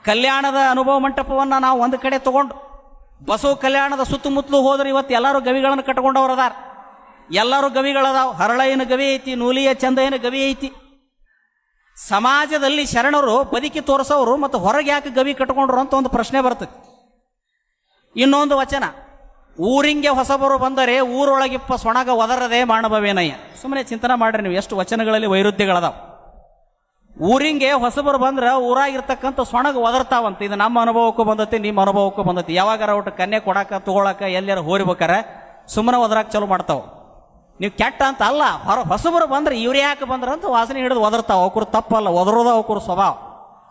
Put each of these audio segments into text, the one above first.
ಕಲ್ಯಾಣದ ಅನುಭವ ಮಂಟಪವನ್ನು ನಾವು ಒಂದು ಕಡೆ ತಗೊಂಡು ಬಸವ ಕಲ್ಯಾಣದ ಸುತ್ತಮುತ್ತಲು ಹೋದ್ರೆ ಇವತ್ತು ಎಲ್ಲರೂ ಗವಿಗಳನ್ನು ಕಟ್ಕೊಂಡವ್ರು ಅದಾರ. ಎಲ್ಲರೂ ಗವಿಗಳದಾವ. ಹರಳಯ್ಯನ ಗವಿ ಐತಿ, ನೂಲಿಯ ಚಂದಯ್ಯನ ಗವಿ ಐತಿ. ಸಮಾಜದಲ್ಲಿ ಶರಣರು ಬದುಕಿ ತೋರಿಸೋರು ಮತ್ತು ಹೊರಗೆ ಯಾಕೆ ಗವಿ ಕಟ್ಕೊಂಡ್ರು ಅಂತ ಒಂದು ಪ್ರಶ್ನೆ ಬರ್ತದೆ. ಇನ್ನೊಂದು ವಚನ, ಊರಿಂಗೆ ಹೊಸಬರು ಬಂದರೆ ಊರೊಳಗಿಪ್ಪ ಸೊಣಗ ಒದರದೆ ಮಾನವವೇನಯ್ಯ. ಸುಮ್ಮನೆ ಚಿಂತನೆ ಮಾಡ್ರಿ ನೀವು, ಎಷ್ಟು ವಚನಗಳಲ್ಲಿ ವೈರುಧ್ಯಗಳದಾವ. ಊರಿಂಗೆ ಹೊಸಬರು ಬಂದ್ರೆ ಊರಾಗಿರ್ತಕ್ಕಂಥ ಸೊಣಗ ಒದರ್ತಾವಂತ. ಇದು ನಮ್ಮ ಅನುಭವಕ್ಕೂ ಬಂದತಿ, ನಿಮ್ಮ ಅನುಭವಕ್ಕೂ ಬಂದತಿ. ಯಾವಾಗಾರ ಒಟ್ಟು ಕನ್ಯೆ ಕೊಡಾಕ ತಗೊಳಕ ಎಲ್ಲಾರ ಹೋರಿಬೇಕಾರ ಸುಮ್ಮನೆ ಒದರಾಕ ಚಲೋ ಮಾಡ್ತಾವ. ನೀವು ಕೆಟ್ಟ ಅಂತ ಅಲ್ಲ, ಹೊಸಬರು ಬಂದ್ರೆ ಇವ್ರು ಯಾಕೆ ಬಂದ್ರೆ ಅಂತ ವಾಸನೆ ಹಿಡಿದು ಒದರ್ತಾವ. ಅವ್ರು ತಪ್ಪಲ್ಲ, ಒದರೋದ ಅವ್ರ ಸ್ವಭಾವ.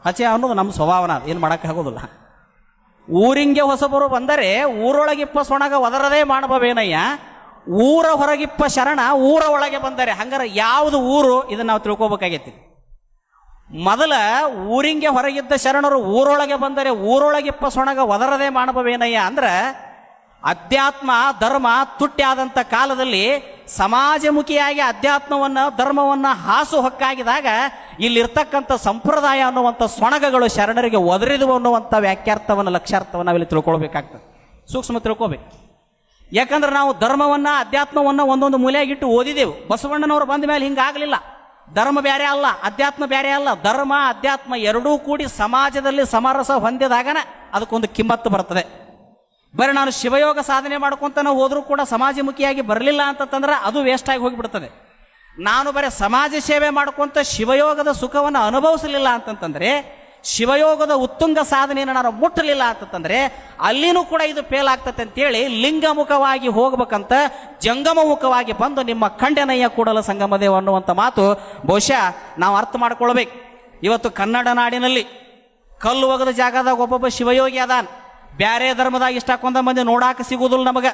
ಹಚ್ಚೆ ಅನ್ನೋದು ನಮ್ಮ ಸ್ವಭಾವನ, ಏನು ಮಾಡೋಕ್ಕಾಗೋದಿಲ್ಲ. ಊರಿಂಗೆ ಹೊಸಬರು ಬಂದರೆ ಊರೊಳಗಿಪ್ಪ ಸೊಣಗ ಒದರದೇ ಮಾಡಬೇನಯ್ಯ. ಊರ ಹೊರಗಿಪ್ಪ ಶರಣ ಊರ ಒಳಗೆ ಬಂದರೆ. ಹಂಗಾರೆ ಯಾವುದು ಊರು ಇದನ್ನ ನಾವು ತಿಳ್ಕೊಬೇಕಾಗೈತಿ. ಮೊದಲ ಊರಿಂಗೆ ಹೊರಗಿದ್ದ ಶರಣರು ಊರೊಳಗೆ ಬಂದರೆ ಊರೊಳಗಿಪ್ಪ ಸೊಣಗ ಒದರದೇ ಮಾಡಬೇನಯ್ಯ ಅಂದ್ರೆ ಅಧ್ಯಾತ್ಮ ಧರ್ಮ ತುಟ್ಟಿ ಆದಂಥ ಕಾಲದಲ್ಲಿ ಸಮಾಜಮುಖಿಯಾಗಿ ಅಧ್ಯಾತ್ಮವನ್ನು ಧರ್ಮವನ್ನು ಹಾಸು ಹೊಕ್ಕಾಗಿದಾಗ ಇಲ್ಲಿರ್ತಕ್ಕಂಥ ಸಂಪ್ರದಾಯ ಅನ್ನುವಂಥ ಸೊಣಗಗಳು ಶರಣರಿಗೆ ಒದರಿದವು ಅನ್ನುವಂಥ ವ್ಯಾಖ್ಯಾರ್ಥವನ್ನು ಲಕ್ಷ್ಯಾರ್ಥವನ್ನು ನಾವಿಲ್ಲಿ ತಿಳ್ಕೊಳ್ಬೇಕಾಗ್ತದೆ. ಸೂಕ್ಷ್ಮ ತಿಳ್ಕೊಬೇಕು. ಯಾಕಂದ್ರೆ ನಾವು ಧರ್ಮವನ್ನು ಅಧ್ಯಾತ್ಮವನ್ನು ಒಂದೊಂದು ಮೂಲೆಯಾಗಿಟ್ಟು ಓದಿದೆವು. ಬಸವಣ್ಣನವರು ಬಂದ ಮೇಲೆ ಹಿಂಗಾಗಲಿಲ್ಲ. ಧರ್ಮ ಬೇರೆ ಅಲ್ಲ, ಅಧ್ಯಾತ್ಮ ಬೇರೆ ಅಲ್ಲ. ಧರ್ಮ ಅಧ್ಯಾತ್ಮ ಎರಡೂ ಕೂಡಿ ಸಮಾಜದಲ್ಲಿ ಸಮರಸ ಹೊಂದಿದಾಗನ ಅದಕ್ಕೊಂದು ಕಿಮ್ಮತ್ತು ಬರ್ತದೆ. ಬರೀ ನಾನು ಶಿವಯೋಗ ಸಾಧನೆ ಮಾಡ್ಕೊಂತ ನಾವು ಹೋದ್ರೂ ಕೂಡ ಸಮಾಜಮುಖಿಯಾಗಿ ಬರಲಿಲ್ಲ ಅಂತಂದ್ರೆ ಅದು ವೇಸ್ಟ್ ಆಗಿ ಹೋಗಿಬಿಡ್ತದೆ. ನಾನು ಬರೀ ಸಮಾಜ ಸೇವೆ ಮಾಡ್ಕೊಂತ ಶಿವಯೋಗದ ಸುಖವನ್ನು ಅನುಭವಿಸಲಿಲ್ಲ ಅಂತಂತಂದ್ರೆ, ಶಿವಯೋಗದ ಉತ್ತುಂಗ ಸಾಧನೆಯನ್ನು ನಾನು ಮುಟ್ಟಲಿಲ್ಲ ಅಂತಂದ್ರೆ ಅಲ್ಲಿನೂ ಕೂಡ ಇದು ಫೇಲ್ ಆಗ್ತದೆ ಅಂತೇಳಿ ಲಿಂಗಮುಖವಾಗಿ ಹೋಗ್ಬೇಕಂತ ಜಂಗಮಮುಖವಾಗಿ ಬಂದು ನಿಮ್ಮ ಖಂಡನಯ್ಯ ಕೂಡಲ ಸಂಗಮದೇವ ಅನ್ನುವಂಥ ಮಾತು ಬಹುಶಃ ನಾವು ಅರ್ಥ ಮಾಡ್ಕೊಳ್ಬೇಕು. ಇವತ್ತು ಕನ್ನಡ ನಾಡಿನಲ್ಲಿ ಕಲ್ಲು ಒಗದ ಜಾಗದಾಗ ಒಬ್ಬೊಬ್ಬ ಶಿವಯೋಗಿ ಅದಾನ. ಬ್ಯಾರೆ ಧರ್ಮದಾಗ ಇಷ್ಟಾಕೊಂದ ಮಂದಿ ನೋಡಾಕ ಸಿಗುವುದಿಲ್ಲ ನಮಗೆ.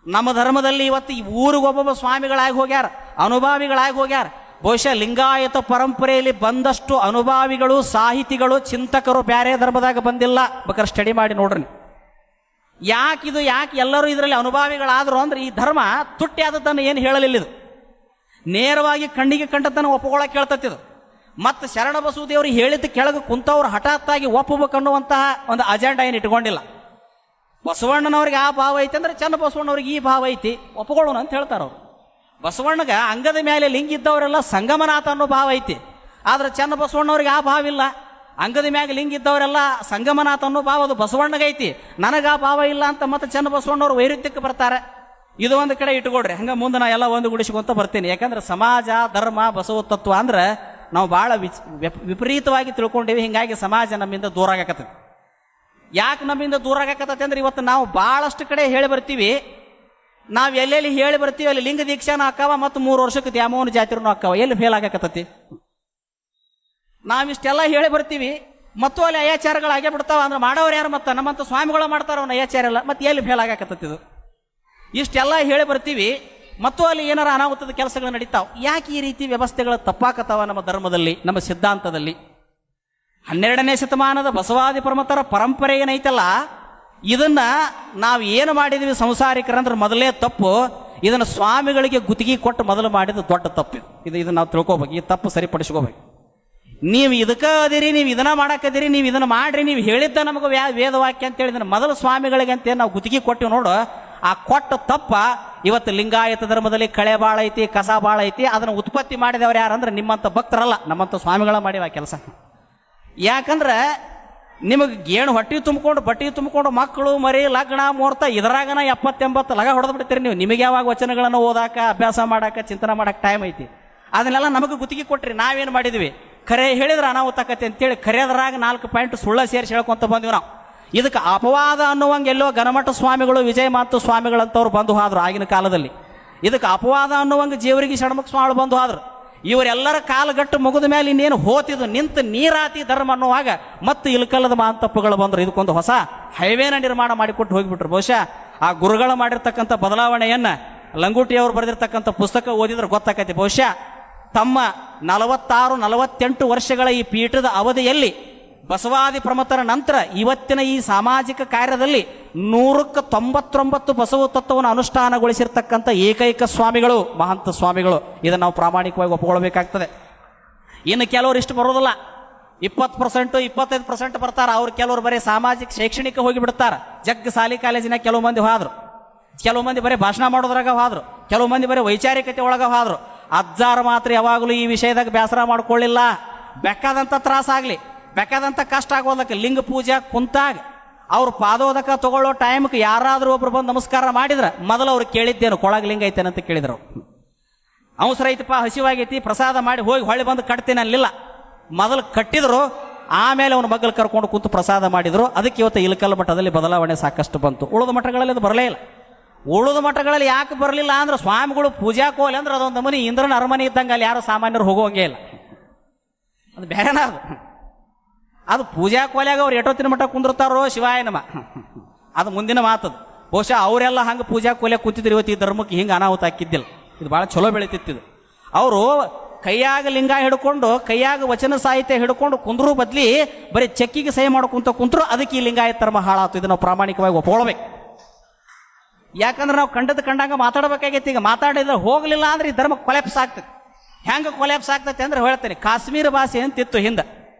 ನಮ್ಮ ಧರ್ಮದಲ್ಲಿ ಇವತ್ತು ಈ ಊರಿಗೆ ಒಬ್ಬೊಬ್ಬ ಸ್ವಾಮಿಗಳಾಗಿ ಹೋಗ್ಯಾರ, ಅನುಭಾವಿಗಳಾಗಿ ಹೋಗ್ಯಾರ. ಬಹುಶಃ ಲಿಂಗಾಯತ ಪರಂಪರೆಯಲ್ಲಿ ಬಂದಷ್ಟು ಅನುಭಾವಿಗಳು, ಸಾಹಿತಿಗಳು, ಚಿಂತಕರು ಬ್ಯಾರೆ ಧರ್ಮದಾಗ ಬಂದಿಲ್ಲ. ಬೇಕಾದ್ರೆ ಸ್ಟಡಿ ಮಾಡಿ ನೋಡ್ರಿ. ಯಾಕಿದು, ಯಾಕೆ ಎಲ್ಲರೂ ಇದರಲ್ಲಿ ಅನುಭಾವಿಗಳಾದ್ರು ಅಂದ್ರೆ ಈ ಧರ್ಮ ತುಟ್ಟಿ ಆದದ್ದನ್ನು ಏನು ಹೇಳಲಿಲ್ಲ. ಇದು ನೇರವಾಗಿ ಕಣ್ಣಿಗೆ ಕಂಡದ್ದನ್ನು ಒಪ್ಪುಗೊಳಕ್ಕೆ ಹೇಳ್ತತ್ತಿದು. ಮತ್ತು ಶರಣ ಬಸವದೇವ್ರಿಗೆ ಹೇಳಿದ ಕೆಳಗೆ ಕುಂತವ್ರು ಹಠಾತ್ತಾಗಿ ಒಪ್ಪಬೇಕನ್ನುವಂತಹ ಒಂದು ಅಜೆಂಡಾ ಏನು ಇಟ್ಕೊಂಡಿಲ್ಲ. ಬಸವಣ್ಣನವ್ರಿಗೆ ಆ ಭಾವ ಐತಿ ಅಂದ್ರೆ ಚನ್ನ ಬಸವಣ್ಣವ್ರಿಗೆ ಈ ಭಾವ ಐತಿ, ಒಪ್ಪುಕೊಳ್ಳೋಣ ಅಂತ ಹೇಳ್ತಾರೆ ಅವರು. ಬಸವಣ್ಣಗ ಅಂಗದ ಮೇಲೆ ಲಿಂಗ ಇದ್ದವರೆಲ್ಲ ಸಂಗಮನಾಥ ಅನ್ನೋ ಭಾವ ಐತಿ. ಆದ್ರೆ ಚನ್ನ ಬಸವಣ್ಣವ್ರಿಗೆ ಆ ಭಾವ ಇಲ್ಲ. ಅಂಗದ ಮ್ಯಾಗ ಲಿಂಗ ಇದ್ದವರೆಲ್ಲ ಸಂಗಮನಾಥ ಅನ್ನೋ ಭಾವ ಅದು ಬಸವಣ್ಣಗೈತಿ. ನನಗೆ ಆ ಭಾವ ಇಲ್ಲ ಅಂತ ಮತ್ತೆ ಚನ್ನ ಬಸವಣ್ಣವ್ರು ವೈರುಧ್ಯಕ್ಕೆ ಬರ್ತಾರೆ. ಇದು ಒಂದು ಕಡೆ ಇಟ್ಕೊಡ್ರಿ. ಹಂಗ ಮುಂದೆ ನಾ ಎಲ್ಲ ಒಂದು ಗುಡಿಸ್ಕೊಂತ ಬರ್ತೀನಿ. ಯಾಕಂದ್ರೆ ಸಮಾಜ ಧರ್ಮ ಬಸವ ತತ್ವ ಅಂದ್ರೆ ನಾವು ಭಾಳ ವಿಪರೀತವಾಗಿ ತಿಳ್ಕೊಂಡೇವಿ. ಹಿಂಗಾಗಿ ಸಮಾಜ ನಮ್ಮಿಂದ ದೂರ ಆಗಕತ್ತೈತಿ. ಯಾಕೆ ನಮ್ಮಿಂದ ದೂರ ಆಗಕತ್ತೈತಿ ಅಂದ್ರೆ ಇವತ್ತು ನಾವು ಭಾಳಷ್ಟು ಕಡೆ ಹೇಳಿ ಬರ್ತೀವಿ. ನಾವು ಎಲ್ಲೆಲ್ಲಿ ಹೇಳಿ ಬರ್ತೀವಿ ಅಲ್ಲಿ ಲಿಂಗ ದೀಕ್ಷಾನ ಹಾಕವ ಮತ್ತು 3 ವರ್ಷಕ್ಕೆ ದ್ಯಾಮೋಹನ ಜಾತ್ರೆನೂ ಹಾಕವ. ಎಲ್ಲಿ ಫೇಲ್ ಆಗಕತ್ತತಿ? ನಾವಿಷ್ಟೆಲ್ಲ ಹೇಳಿ ಬರ್ತೀವಿ ಮತ್ತು ಅಲ್ಲಿ ಅಯ್ಯಾಚಾರಗಳಾಗೇ ಬಿಡ್ತಾವ. ಅಂದ್ರೆ ಮಾಡೋರು ಯಾರು? ಮತ್ತೆ ನಮ್ಮಂತ ಸ್ವಾಮಿಗಳು ಮಾಡ್ತಾರ ಅವನ್ನ ಅಯ್ಯಾಚಾರ ಎಲ್ಲ. ಮತ್ತೆ ಎಲ್ಲಿ ಫೇಲ್ ಆಗಕತ್ತಿದ್ದು? ಇಷ್ಟೆಲ್ಲ ಹೇಳಿ ಬರ್ತೀವಿ ಮತ್ತು ಅಲ್ಲಿ ಏನಾರ ಅನಾಹುತದ ಕೆಲಸಗಳು ನಡೀತಾವ. ಯಾಕೆ ಈ ರೀತಿ ವ್ಯವಸ್ಥೆಗಳು ತಪ್ಪಾಕತ್ತಾವ ನಮ್ಮ ಧರ್ಮದಲ್ಲಿ, ನಮ್ಮ ಸಿದ್ಧಾಂತದಲ್ಲಿ? 12ನೇ ಶತಮಾನದ ಬಸವಾದಿ ಪ್ರಮತರ ಪರಂಪರೆ ಏನೈತಲ್ಲ, ಇದನ್ನ ನಾವು ಏನು ಮಾಡಿದ್ವಿ ಸಂಸಾರಿಕರಂದ್ರೆ ಮೊದಲೇ ತಪ್ಪು. ಇದನ್ನು ಸ್ವಾಮಿಗಳಿಗೆ ಗುತ್ತಿಗೆ ಕೊಟ್ಟು ಮೊದಲು ಮಾಡಿದ ದೊಡ್ಡ ತಪ್ಪು. ಇದನ್ನ ನಾವು ತಿಳ್ಕೊಬೇಕು. ಈ ತಪ್ಪು ಸರಿಪಡಿಸ್ಕೋಬೇಕು. ನೀವು ಇದಕ್ಕೆ ಅದಿರಿ, ನೀವು ಇದನ್ನ ಮಾಡಕ್ಕದಿರಿ, ನೀವು ಇದನ್ನ ಮಾಡ್ರಿ, ನೀವು ಹೇಳಿದ್ದ ನಮಗೆ ವೇದವಾಕ್ಯ ಅಂತೇಳಿ ಇದನ್ನ ಮೊದಲು ಸ್ವಾಮಿಗಳಿಗೆ ಅಂತೇಳಿ ನಾವು ಗುತ್ತಿಗೆ ಕೊಟ್ಟಿವಿ ನೋಡು. ಆ ಕೊಟ್ಟ ತಪ್ಪ ಇವತ್ತು ಲಿಂಗಾಯತ ಧರ್ಮದಲ್ಲಿ ಕಳೆ ಭಾಳ ಐತಿ, ಕಸ ಭಾಳ ಐತಿ. ಅದನ್ನು ಉತ್ಪತ್ತಿ ಮಾಡಿದವ್ರು ಯಾರಂದ್ರೆ ನಿಮ್ಮಂಥ ಭಕ್ತರಲ್ಲ, ನಮ್ಮಂಥ ಸ್ವಾಮಿಗಳ ಮಾಡಿವ ಕೆಲಸ. ಯಾಕಂದ್ರೆ ನಿಮಗೆ ಏನು ಹೊಟ್ಟೆ ತುಂಬಿಕೊಂಡು ಬಟ್ಟೆ ತುಂಬಿಕೊಂಡು ಮಕ್ಕಳು ಮರಿ ಲಗ್ನ ಮುಹೂರ್ತ ಇದರಾಗನ 70-80 ಲಗ ಹೊಡೆದು ಬಿಡ್ತೀರಿ ನೀವು. ನಿಮಗೆ ಯಾವಾಗ ವಚನಗಳನ್ನು ಓದಾಕ, ಅಭ್ಯಾಸ ಮಾಡಾಕ, ಚಿಂತನೆ ಮಾಡಕ್ಕೆ ಟೈಮ್ ಐತಿ. ಅದನ್ನೆಲ್ಲ ನಮಗೆ ಗುತ್ತಿಗೆ ಕೊಟ್ರಿ. ನಾವೇನು ಮಾಡಿದ್ವಿ? ಖರೆ ಹೇಳಿದ್ರೆ ಅನಾಹುತಕತೆ ಅಂತೇಳಿ ಖರೆಯದ್ರಾಗ 4 ಪಾಯಿಂಟ್ ಸುಳ್ಳ ಸೇರಿಸಿ ಹೇಳ್ಕೊಂತ ಬಂದ್ವಿ ನಾವು. ಇದಕ್ಕೆ ಅಪವಾದ ಅನ್ನುವಂಗೆ ಎಲ್ಲೋ ಗಣಮಠ ಸ್ವಾಮಿಗಳು, ವಿಜಯ ಮಾತು ಸ್ವಾಮಿಗಳಂತವ್ರು ಬಂದು ಹೋದ್ರು ಆಗಿನ ಕಾಲದಲ್ಲಿ. ಇದಕ್ಕೆ ಅಪವಾದ ಅನ್ನುವಂಗೆ ಜೇವರಿಗೆ ಷಣ್ಮುಖ ಸ್ವಾಮಿಗಳು ಬಂದು ಹೋದ್ರು. ಇವರೆಲ್ಲರ ಕಾಲಗಟ್ಟು ಮುಗಿದ ಮೇಲೆ ಇನ್ನೇನು ಹೋತಿದ್ದು ನಿಂತು ನೀರಾತಿ ಧರ್ಮ ಅನ್ನುವಾಗ ಮತ್ತು ಇಲ್ಕಲ್ಲದ ಮಾಂತಪ್ಪಗಳು ಬಂದರು. ಇದಕ್ಕೊಂದು ಹೊಸ ಹೈವೇನ ನಿರ್ಮಾಣ ಮಾಡಿಕೊಟ್ಟು ಹೋಗಿಬಿಟ್ರು. ಬಹುಶಃ ಆ ಗುರುಗಳು ಮಾಡಿರ್ತಕ್ಕಂಥ ಬದಲಾವಣೆಯನ್ನ ಲಂಗೋಟಿಯವರು ಬರೆದಿರ್ತಕ್ಕಂಥ ಪುಸ್ತಕ ಓದಿದ್ರೆ ಗೊತ್ತಾಕೈತಿ. ಬಹುಶಃ ತಮ್ಮ 46-48 ವರ್ಷಗಳ ಈ ಪೀಠದ ಅವಧಿಯಲ್ಲಿ ಬಸವಾದಿ ಪ್ರಮತರ ನಂತರ ಇವತ್ತಿನ ಈ ಸಾಮಾಜಿಕ ಕಾರ್ಯದಲ್ಲಿ 199 ಬಸವ ತತ್ವವನ್ನು ಅನುಷ್ಠಾನಗೊಳಿಸಿರ್ತಕ್ಕಂಥ ಏಕೈಕ ಸ್ವಾಮಿಗಳು ಮಹಂತ ಸ್ವಾಮಿಗಳು. ಇದನ್ನು ನಾವು ಪ್ರಾಮಾಣಿಕವಾಗಿ ಒಪ್ಪಿಕೊಳ್ಬೇಕಾಗ್ತದೆ. ಇನ್ನು ಕೆಲವರು ಇಷ್ಟು ಬರೋದಿಲ್ಲ. 20%, 25% ಬರ್ತಾರ. ಅವ್ರು ಕೆಲವರು ಬರೀ ಸಾಮಾಜಿಕ ಶೈಕ್ಷಣಿಕ ಹೋಗಿ ಬಿಡ್ತಾರ. ಜಗ್ ಸಾಲಿ ಕಾಲೇಜಿನ ಕೆಲವು ಮಂದಿ ಹೋದ್ರು, ಕೆಲವು ಮಂದಿ ಬರೀ ಭಾಷಣ ಮಾಡೋದ್ರಾಗ ಹೋದ್ರು, ಕೆಲವು ಮಂದಿ ಬರೀ ವೈಚಾರಿಕತೆ ಒಳಗ ಹೋದ್ರು. ಅಜ್ಜಾರು ಮಾತ್ರ ಯಾವಾಗಲೂ ಈ ವಿಷಯದಾಗ ಬೇಸರ ಮಾಡ್ಕೊಳ್ಳಿಲ್ಲ. ಬೇಕಾದಂಥ ತ್ರಾಸಾಗ್ಲಿ, ಬೇಕಾದಂಥ ಕಷ್ಟ ಆಗೋದಕ್ಕೆ ಲಿಂಗ ಪೂಜೆ ಕುಂತಾಗ ಅವ್ರು ಪಾದೋದಕ ತಗೊಳ್ಳೋ ಟೈಮ್ಗೆ ಯಾರಾದ್ರೂ ಒಬ್ರು ಬಂದು ನಮಸ್ಕಾರ ಮಾಡಿದ್ರ ಮೊದಲು ಅವ್ರು ಕೇಳಿದ್ದೇನು, ಕೊಳಗ ಲಿಂಗ ಐತೇನೆ ಅಂತ ಕೇಳಿದ್ರು. ಅವಸರ ಐತಪ್ಪ, ಹಸಿವಾಗೈತಿ, ಪ್ರಸಾದ ಮಾಡಿ ಹೋಗಿ ಹೊಳ್ಳಿ ಬಂದು ಕಟ್ತೇನೆ ಅಲ್ಲಿಲ್ಲ. ಮೊದಲು ಕಟ್ಟಿದ್ರು, ಆಮೇಲೆ ಅವನ ಮಗ್ಗಲು ಕರ್ಕೊಂಡು ಕೂತು ಪ್ರಸಾದ ಮಾಡಿದ್ರು. ಅದಕ್ಕೆ ಇವತ್ತು ಇಲಕಲ್ ಮಠದಲ್ಲಿ ಬದಲಾವಣೆ ಸಾಕಷ್ಟು ಬಂತು. ಉಳಿದ ಮಠಗಳಲ್ಲಿ ಅದು ಬರಲೇ ಇಲ್ಲ. ಉಳಿದ ಮಠಗಳಲ್ಲಿ ಯಾಕೆ ಬರಲಿಲ್ಲ ಅಂದ್ರೆ ಸ್ವಾಮಿಗಳು ಪೂಜಾ ಕೋಲಿ ಅಂದ್ರೆ ಅದೊಂದು ಮನೆ ಇಂದ್ರನ ಅರಮನೆ ಇದ್ದಂಗೆ, ಅಲ್ಲಿ ಯಾರು ಸಾಮಾನ್ಯರು ಹೋಗೋಂಗೇ ಇಲ್ಲ. ಅದು ಬೇರೆನ ಅದು ಪೂಜಾ ಕೋಲ್ಯಾಗ ಅವ್ರು ಎಷ್ಟೊತ್ತಿನ ಮಠ ಕುಂದಿರ್ತಾರೋ ಶಿವಾಯ ನಮ, ಅದು ಮುಂದಿನ ಮಾತದು. ಬಹುಶಃ ಅವರೆಲ್ಲ ಹಂಗೆ ಪೂಜಾ ಕೋಲ್ಯಾಗ ಕೂತಿದ್ರು, ಇವತ್ತು ಈ ಧರ್ಮಕ್ಕೆ ಹಿಂಗೆ ಅನಾಹುತ ಹಾಕಿದ್ದಿಲ್ಲ. ಇದು ಭಾಳ ಚಲೋ ಬೆಳೀತಿತ್ತು. ಅವರು ಕೈಯಾಗ ಲಿಂಗ ಹಿಡ್ಕೊಂಡು, ಕೈಯಾಗ ವಚನ ಸಾಹಿತ್ಯ ಹಿಡ್ಕೊಂಡು ಕುಂದ್ರು ಬದ್ಲಿ ಬರೀ ಚೆಕ್ಕಿಗೆ ಸಹಿ ಮಾಡ್ಕೊಂತ ಕುಂತರು. ಅದಕ್ಕೆ ಈ ಲಿಂಗಾಯತ ಧರ್ಮ ಹಾಳಾತು. ಇದು ನಾವು ಪ್ರಾಮಾಣಿಕವಾಗಿ ಒಪ್ಕೊಳ್ಬೇಕು. ಯಾಕಂದ್ರೆ ನಾವು ಕಂಡಂಗ ಮಾತಾಡಬೇಕಾಗೈತಿ. ಈಗ ಮಾತಾಡಿದ್ರೆ ಹೋಗಲಿಲ್ಲ ಅಂದ್ರೆ ಈ ಧರ್ಮ ಕೊಲೆಪ್ಸ್ ಆಗ್ತದೆ. ಹೆಂಗೆ ಕೊಲೆಪ್ಸ್ ಆಗ್ತೈತೆ ಅಂದ್ರೆ ಹೇಳ್ತೇನೆ. ಕಾಶ್ಮೀರ ಭಾಷೆ ಅಂತಿತ್ತು ಹಿಂದೆ,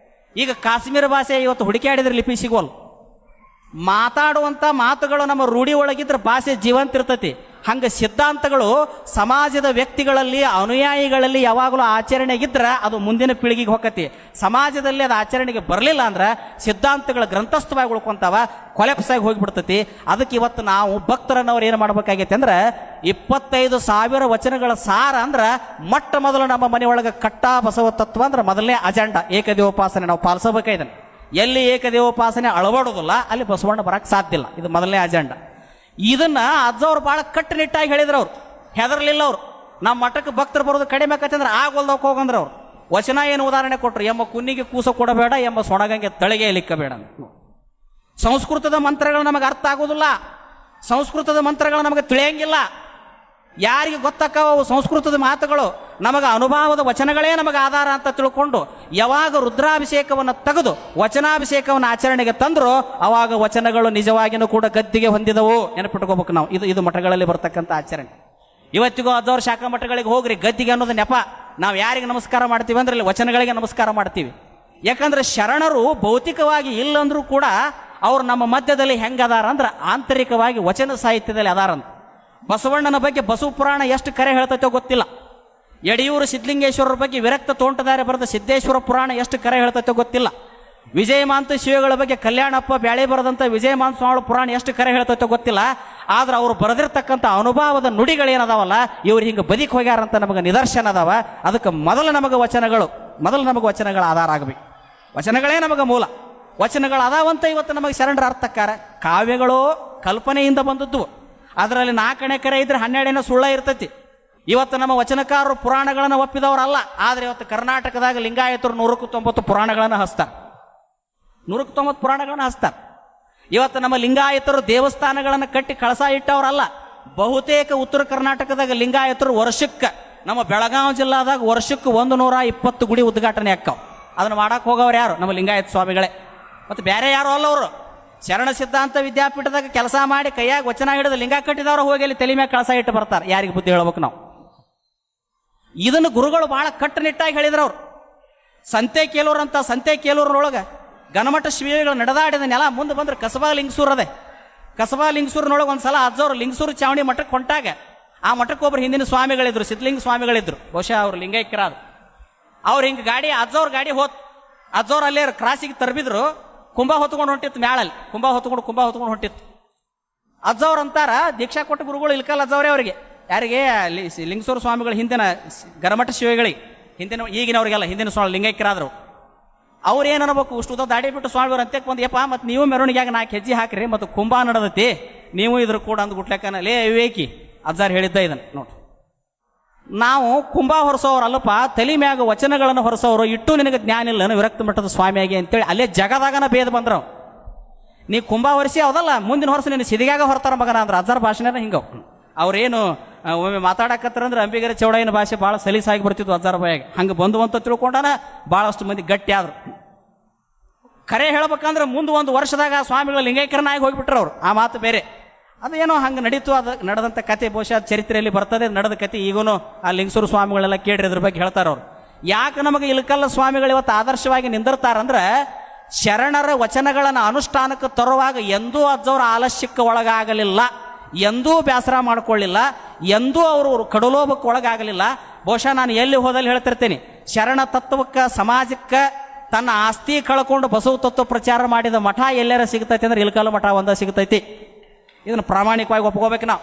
ಈಗ ಕಾಶ್ಮೀರ ಭಾಷೆ ಇವತ್ತು ಹುಡುಕಾಡಿದ್ರೆ ಲಿಪಿ ಸಿಗೋಲ್ಲ. ಮಾತಾಡುವಂಥ ಮಾತುಗಳು ನಮ್ಮ ರೂಢಿ ಒಳಗಿದ್ರೆ ಭಾಷೆ ಜೀವಂತ ಇರ್ತೈತಿ. ಹಂಗೆ ಸಿದ್ಧಾಂತಗಳು ಸಮಾಜದ ವ್ಯಕ್ತಿಗಳಲ್ಲಿ, ಅನುಯಾಯಿಗಳಲ್ಲಿ ಯಾವಾಗಲೂ ಆಚರಣೆಗಿದ್ರೆ ಅದು ಮುಂದಿನ ಪೀಳಿಗೆಗೆ ಹೋಗತಿ. ಸಮಾಜದಲ್ಲಿ ಅದು ಆಚರಣೆಗೆ ಬರಲಿಲ್ಲ ಅಂದ್ರೆ ಸಿದ್ಧಾಂತಗಳ ಗ್ರಂಥಸ್ಥವಾಗಿ ಉಳ್ಕೊಂತಾವ, ಕೊಲೆಪ್ಸಾಗಿ ಹೋಗಿಬಿಡ್ತತಿ. ಅದಕ್ಕೆ ಇವತ್ತು ನಾವು ಭಕ್ತರನ್ನವ್ರು ಏನು ಮಾಡ್ಬೇಕಾಗೈತೆ ಅಂದ್ರೆ 25,000 ವಚನಗಳ ಸಾರ ಅಂದ್ರೆ ಮೊಟ್ಟ ಮೊದಲು ನಮ್ಮ ಮನೆಯೊಳಗೆ ಕಟ್ಟಾ ಬಸವ ತತ್ವ ಅಂದ್ರೆ ಮೊದಲನೇ ಅಜೆಂಡಾ ಏಕದೇವೋಪಾಸನೆ ನಾವು ಪಾಲಿಸಬೇಕಾಯ್ತಾನೆ. ಎಲ್ಲಿ ಏಕದೇವೋಪಾಸನೆ ಅಳವಡೋದಿಲ್ಲ ಅಲ್ಲಿ ಬಸವಣ್ಣ ಬರಕ್ಕೆ ಸಾಧ್ಯ ಇಲ್ಲ. ಇದು ಮೊದಲನೇ ಅಜೆಂಡಾ. ಇದನ್ನ ಅಜ್ಜವ್ರು ಭಾಳ ಕಟ್ಟುನಿಟ್ಟಾಗಿ ಹೇಳಿದ್ರು. ಅವ್ರು ಹೆದರ್ಲಿಲ್ಲ. ಅವ್ರು ನಮ್ಮ ಮಠಕ್ಕೆ ಭಕ್ತರು ಬರೋದು ಕಡಿಮೆ ಆಕತ್ತಂದ್ರೆ ಆಗೋಲ್ದಕ್ಕೆ ಹೋಗಂದ್ರೆ ಅವ್ರು ವಚನ ಏನು ಉದಾಹರಣೆ ಕೊಟ್ಟರು, ಎಂಬ ಕುನ್ನಿಗೆ ಕೂಸ ಕೊಡಬೇಡ, ಎಂಬ ಸೊಣಗಂಗೆ ತಳಿಗೆ ಲಿಕ್ಕಬೇಡ. ಸಂಸ್ಕೃತದ ಮಂತ್ರಗಳು ನಮಗೆ ಅರ್ಥ ಆಗೋದಿಲ್ಲ, ಸಂಸ್ಕೃತದ ಮಂತ್ರಗಳು ನಮಗೆ ತಿಳಿಯಂಗಿಲ್ಲ. ಯಾರಿಗೆ ಗೊತ್ತಾಕವು ಸಂಸ್ಕೃತದ ಮಾತುಗಳು? ನಮಗೆ ಅನುಭವದ ವಚನಗಳೇ ನಮಗೆ ಆಧಾರ ಅಂತ ತಿಳ್ಕೊಂಡು ಯಾವಾಗ ರುದ್ರಾಭಿಷೇಕವನ್ನು ತೆಗೆದು ವಚನಾಭಿಷೇಕವನ್ನು ಆಚರಣೆಗೆ ತಂದ್ರು ಅವಾಗ ವಚನಗಳು ನಿಜವಾಗಿನೂ ಕೂಡ ಗದ್ದಿಗೆ ಹೊಂದಿದವು. ನೆನಪಿಟ್ಕೋಬೇಕು ನಾವು. ಇದು ಮಠಗಳಲ್ಲಿ ಬರ್ತಕ್ಕಂಥ ಆಚರಣೆ. ಇವತ್ತಿಗೂ ಅಜ್ಜವ್ರ ಶಾಖಾ ಮಠಗಳಿಗೆ ಹೋಗ್ರಿ, ಗದ್ದಿಗೆ ಅನ್ನೋದು ನೆಪ. ನಾವು ಯಾರಿಗೆ ನಮಸ್ಕಾರ ಮಾಡ್ತೀವಿ ಅಂದ್ರೆ ಇಲ್ಲಿ ವಚನಗಳಿಗೆ ನಮಸ್ಕಾರ ಮಾಡ್ತೀವಿ. ಯಾಕಂದ್ರೆ ಶರಣರು ಭೌತಿಕವಾಗಿ ಇಲ್ಲಂದ್ರೂ ಕೂಡ ಅವ್ರು ನಮ್ಮ ಮಧ್ಯದಲ್ಲಿ ಹೆಂಗದಾರ ಅಂದ್ರೆ ಆಂತರಿಕವಾಗಿ ವಚನ ಸಾಹಿತ್ಯದಲ್ಲಿ ಅದಾರಂತ. ಬಸವಣ್ಣನ ಬಗ್ಗೆ ಬಸವ ಪುರಾಣ ಎಷ್ಟು ಕರೆ ಹೇಳ್ತೈತೋ ಗೊತ್ತಿಲ್ಲ. ಯಡಿಯೂರು ಸಿದ್ಧಲಿಂಗೇಶ್ವರರ ಬಗ್ಗೆ ವಿರಕ್ತ ತೋಂಟದಾರೆ ಬರೆದ ಸಿದ್ದೇಶ್ವರ ಪುರಾಣ ಎಷ್ಟು ಕರೆ ಹೇಳ್ತೈತೋ ಗೊತ್ತಿಲ್ಲ. ವಿಜಯಮಾಂತ ಶಿವಗಳ ಬಗ್ಗೆ ಕಲ್ಯಾಣಪ್ಪ ಬ್ಯಾಳೆ ಬರೆದಂಥ ವಿಜಯಮಾಂತ ಸ್ವಾಮಿ ಪುರಾಣ ಎಷ್ಟು ಕರೆ ಹೇಳ್ತೈತೋ ಗೊತ್ತಿಲ್ಲ. ಆದ್ರೆ ಅವರು ಬರೆದಿರ್ತಕ್ಕಂಥ ಅನುಭವದ ನುಡಿಗಳೇನದಾವಲ್ಲ ಇವ್ರು ಹಿಂಗೆ ಬದಿಕ್ ಹೋಗ್ಯಾರಂತ ನಮಗೆ ನಿದರ್ಶನ ಅದಾವ. ಅದಕ್ಕೆ ಮೊದಲು ನಮಗೆ ವಚನಗಳ ಆಧಾರ ಆಗಬೇಕು. ವಚನಗಳೇ ನಮಗೆ ಮೂಲ. ವಚನಗಳು ಅದಾವಂತ ಇವತ್ತು ನಮಗೆ ಶರಣರ ಅರ್ಥಕ್ಕಾರ. ಕಾವ್ಯಗಳು ಕಲ್ಪನೆಯಿಂದ ಬಂದದ್ದು. ಅದರಲ್ಲಿ 4 ಕರೆ ಇದ್ರೆ 12 ಸುಳ್ಳ ಇರ್ತೈತಿ. ಇವತ್ತು ನಮ್ಮ ವಚನಕಾರರು ಪುರಾಣಗಳನ್ನು ಒಪ್ಪಿದವರಲ್ಲ. ಆದರೆ ಇವತ್ತು ಕರ್ನಾಟಕದಾಗ ಲಿಂಗಾಯತರು 190 ಪುರಾಣಗಳನ್ನು ಹಚ್ತಾರೆ. 190 ಪುರಾಣಗಳನ್ನು ಹಚ್ತಾರೆ. ಇವತ್ತು ನಮ್ಮ ಲಿಂಗಾಯತರು ದೇವಸ್ಥಾನಗಳನ್ನು ಕಟ್ಟಿ ಕಳಸ ಇಟ್ಟವರಲ್ಲ. ಬಹುತೇಕ ಉತ್ತರ ಕರ್ನಾಟಕದಾಗ ಲಿಂಗಾಯತರು ವರ್ಷಕ್ಕೆ, ನಮ್ಮ ಬೆಳಗಾವಿ ಜಿಲ್ಲಾದಾಗ ವರ್ಷಕ್ಕೆ 120 ಗುಡಿ ಉದ್ಘಾಟನೆ ಆಕ್ಕಾವ. ಅದನ್ನು ಮಾಡಕ್ಕೆ ಹೋಗೋರು ಯಾರು? ನಮ್ಮ ಲಿಂಗಾಯತ ಸ್ವಾಮಿಗಳೇ. ಮತ್ತು ಬೇರೆ ಯಾರು ಅಲ್ಲ. ಅವರು ಶರಣ ಸಿದ್ಧಾಂತ ವಿದ್ಯಾಪೀಠದಾಗ ಕೆಲಸ ಮಾಡಿ ಕೈಯಾಗ ವಚನ ಹಿಡಿದು ಲಿಂಗ ಕಟ್ಟಿದವರು ಹೋಗಿ ಅಲ್ಲಿ ತಲೆ ಮ್ಯಾಗ ಕಳಸ ಇಟ್ಟು ಬರ್ತಾರೆ. ಯಾರಿಗೆ ಬುದ್ಧಿ ಹೇಳ್ಬೇಕು ನಾವು? ಇದನ್ನು ಗುರುಗಳು ಬಹಳ ಕಟ್ಟುನಿಟ್ಟಾಗಿ ಹೇಳಿದ್ರು. ಅವರು ಸಂತೆ ಕೇಲೂರೊಳಗೆ ಗಣಮಠ ಶ್ರೀಗಳು ನಡೆದಾಡಿದ ನೆಲ ಮುಂದೆ ಬಂದ್ರೆ ಕಸಬಾ ಲಿಂಗಸೂರ್ ಅದೇ. ಕಸಬಾ ಲಿಂಗಸೂರಿನೊಳಗೆ ಒಂದ್ಸಲ ಅಜ್ಜವ್ರು ಲಿಂಗಸೂರು ಚಾವಣಿ ಮಠಕ್ಕೆ ಹೊಂಟಾಗ ಆ ಮಠಕ್ಕೆ ಒಬ್ರು ಹಿಂದಿನ ಸ್ವಾಮಿಗಳಿದ್ರು, ಸಿದ್ಧಲಿಂಗ ಸ್ವಾಮಿಗಳಿದ್ರು. ಬಹುಶಃ ಅವ್ರು ಲಿಂಗೈಕ್ಯರಾದ್ರು. ಅವ್ರು ಹಿಂಗೆ ಅಜ್ಜವ್ರ ಗಾಡಿ ಅಜ್ಜವ್ರು ಅಲ್ಲೇ ಕ್ರಾಸಿಗೆ ತರಬಿದ್ರು. ಕುಂಭ ಹೊತ್ಕೊಂಡು ಹೊಂಟಿತ್ತು ಮ್ಯಾಳಲ್ಲಿ. ಕುಂಭ ಹೊತ್ಕೊಂಡು ಹೊಂಟಿತ್ತು. ಅಜ್ಜವ್ರು ಅಂತಾರ, ದೀಕ್ಷಾ ಕೊಟ್ಟ ಗುರುಗಳು ಇಲ್ಕಲ್ ಅಜ್ಜವ್ರೆ ಅವರಿಗೆ. ಯಾರಿಗೆ? ಲಿಂಗಸೂರು ಸ್ವಾಮಿಗಳು ಹಿಂದಿನ ಗರಮಠ ಶಿವಗಳಿಗೆ, ಈಗಿನವ್ರಿಗೆಲ್ಲ ಹಿಂದಿನ ಸ್ವಾಮಿ ಲಿಂಗೈಕ್ಯರಾದ್ರು. ಅವ್ರು ಏನು ಅನ್ಬೇಕು? ಇಷ್ಟು ದಾಡಿ ಬಿಟ್ಟು ಸ್ವಾಮಿಯವ್ರು ಅಂತ್ಯಕ್ಕೆ ಬಂದು, ಯಪ್ಪ ಮತ್ತು ನೀವು ಮೆರವಣಿಗೆಯಾಗ 4 ಹೆಜ್ಜೆ ಹಾಕ್ರಿ, ಮತ್ತು ಕುಂಭ ನಡೆದತಿ, ನೀವು ಇದ್ರ ಕೂಡ ಅಂದ್ಗುಟ್ಲೆಕ್ಕನ ಲೇ ವಿವೇಕಿ ಅಜ್ಜಾರ್ ಹೇಳಿದ್ದ ಇದನ್ನು ನೋಡಿ. ನಾವು ಕುಂಭ ಹೊರಸೋರಲ್ಲಪ್ಪ, ತಲೆ ಮ್ಯಾಗ ವಚನಗಳನ್ನು ಹೊರಸೋರು. ಇಟ್ಟು ನಿನಗೆ ಜ್ಞಾನ ಇಲ್ಲ ವಿರಕ್ತ ಮಠದ ಸ್ವಾಮಿಯಾಗಿ ಅಂತೇಳಿ ಅಲ್ಲೇ ಜಗದಾಗನ ಭೇದ ಬಂದ್ರವ್. ನೀ ಕುಂಭ ಹೊರಿಸಿ ಅವದಲ್ಲ, ಮುಂದಿನ ವರ್ಷ ನೀನು ಸಿದಿಗಾಗ ಹೊರತಾರ ಮಗನ ಅಂದ್ರೆ ಅಜ್ಜಾರ ಭಾಷೆನ ಹಿಂಗವ್. ಅವ್ರೇನು ಒಮ್ಮೆ ಮಾತಾಡಕತ್ತಾರಂದ್ರೆ ಅಂಬಿಗರ ಚೌಡಯ್ಯನ ಭಾಷೆ ಭಾಳ ಸಲೀಸಾಗಿ ಬರ್ತಿದ್ವು ಅಜ್ಜಾರ ಬಾಯಾಗ. ಹಂಗೆ ಬಂದು ಅಂತ ತಿಳ್ಕೊಂಡಾನ ಭಾಳಷ್ಟು ಮಂದಿ ಗಟ್ಟಿ ಆದ್ರು. ಖರೆ ಹೇಳ್ಬೇಕಂದ್ರೆ ಮುಂದೆ ಒಂದು ವರ್ಷದಾಗ ಸ್ವಾಮಿಗಳು ಲಿಂಗೈಕ್ಯರನಾಗಿ ಹೋಗಿಬಿಟ್ರು ಅವ್ರು. ಆ ಮಾತು ಬೇರೆ. ಅದೇನೋ ಹಂಗೆ ನಡೀತು. ಅದು ನಡೆದಂಥ ಕತೆ ಬಹುಶಃ ಚರಿತ್ರೆಯಲ್ಲಿ ಬರ್ತದೆ. ನಡೆದ ಕತೆ ಈಗೂ ಆ ಲಿಂಗಸೂರು ಸ್ವಾಮಿಗಳೆಲ್ಲ ಕೇಳ್ರಿ ಅದ್ರ ಬಗ್ಗೆ ಹೇಳ್ತಾರೆ ಅವ್ರು. ಯಾಕೆ ನಮಗೆ ಇಳಕಲ್ಲ ಸ್ವಾಮಿಗಳು ಇವತ್ತು ಆದರ್ಶವಾಗಿ ನಿಂದಿರ್ತಾರಂದ್ರೆ ಶರಣರ ವಚನಗಳನ್ನು ಅನುಷ್ಠಾನಕ್ಕೆ ತರುವಾಗ ಎಂದೂ ಅಜ್ಜವ್ರ ಆಲಸ್ಯಕ್ಕೆ ಒಳಗಾಗಲಿಲ್ಲ, ಎಂದೂ ಬೇಸರ ಮಾಡ್ಕೊಳ್ಳಿಲ್ಲ, ಎಂದೂ ಅವರು ಕಡಲೋಭಕ್ಕೆ ಒಳಗಾಗಲಿಲ್ಲ. ಬಹುಶಃ ನಾನು ಎಲ್ಲಿ ಹೋದಲ್ಲಿ ಹೇಳ್ತಿರ್ತೀನಿ, ಶರಣ ತತ್ವಕ್ಕೆ ಸಮಾಜಕ್ಕೆ ತನ್ನ ಆಸ್ತಿ ಕಳ್ಕೊಂಡು ಬಸವ ತತ್ವ ಪ್ರಚಾರ ಮಾಡಿದ ಮಠ ಎಲ್ಲಾರ ಸಿಗ್ತೈತಿ ಅಂದ್ರೆ ಇಳಕಲ್ಲ ಮಠ ಒಂದ ಸಿಗ್ತೈತಿ. ಇದನ್ನು ಪ್ರಾಮಾಣಿಕವಾಗಿ ಒಪ್ಕೋಬೇಕು ನಾವು.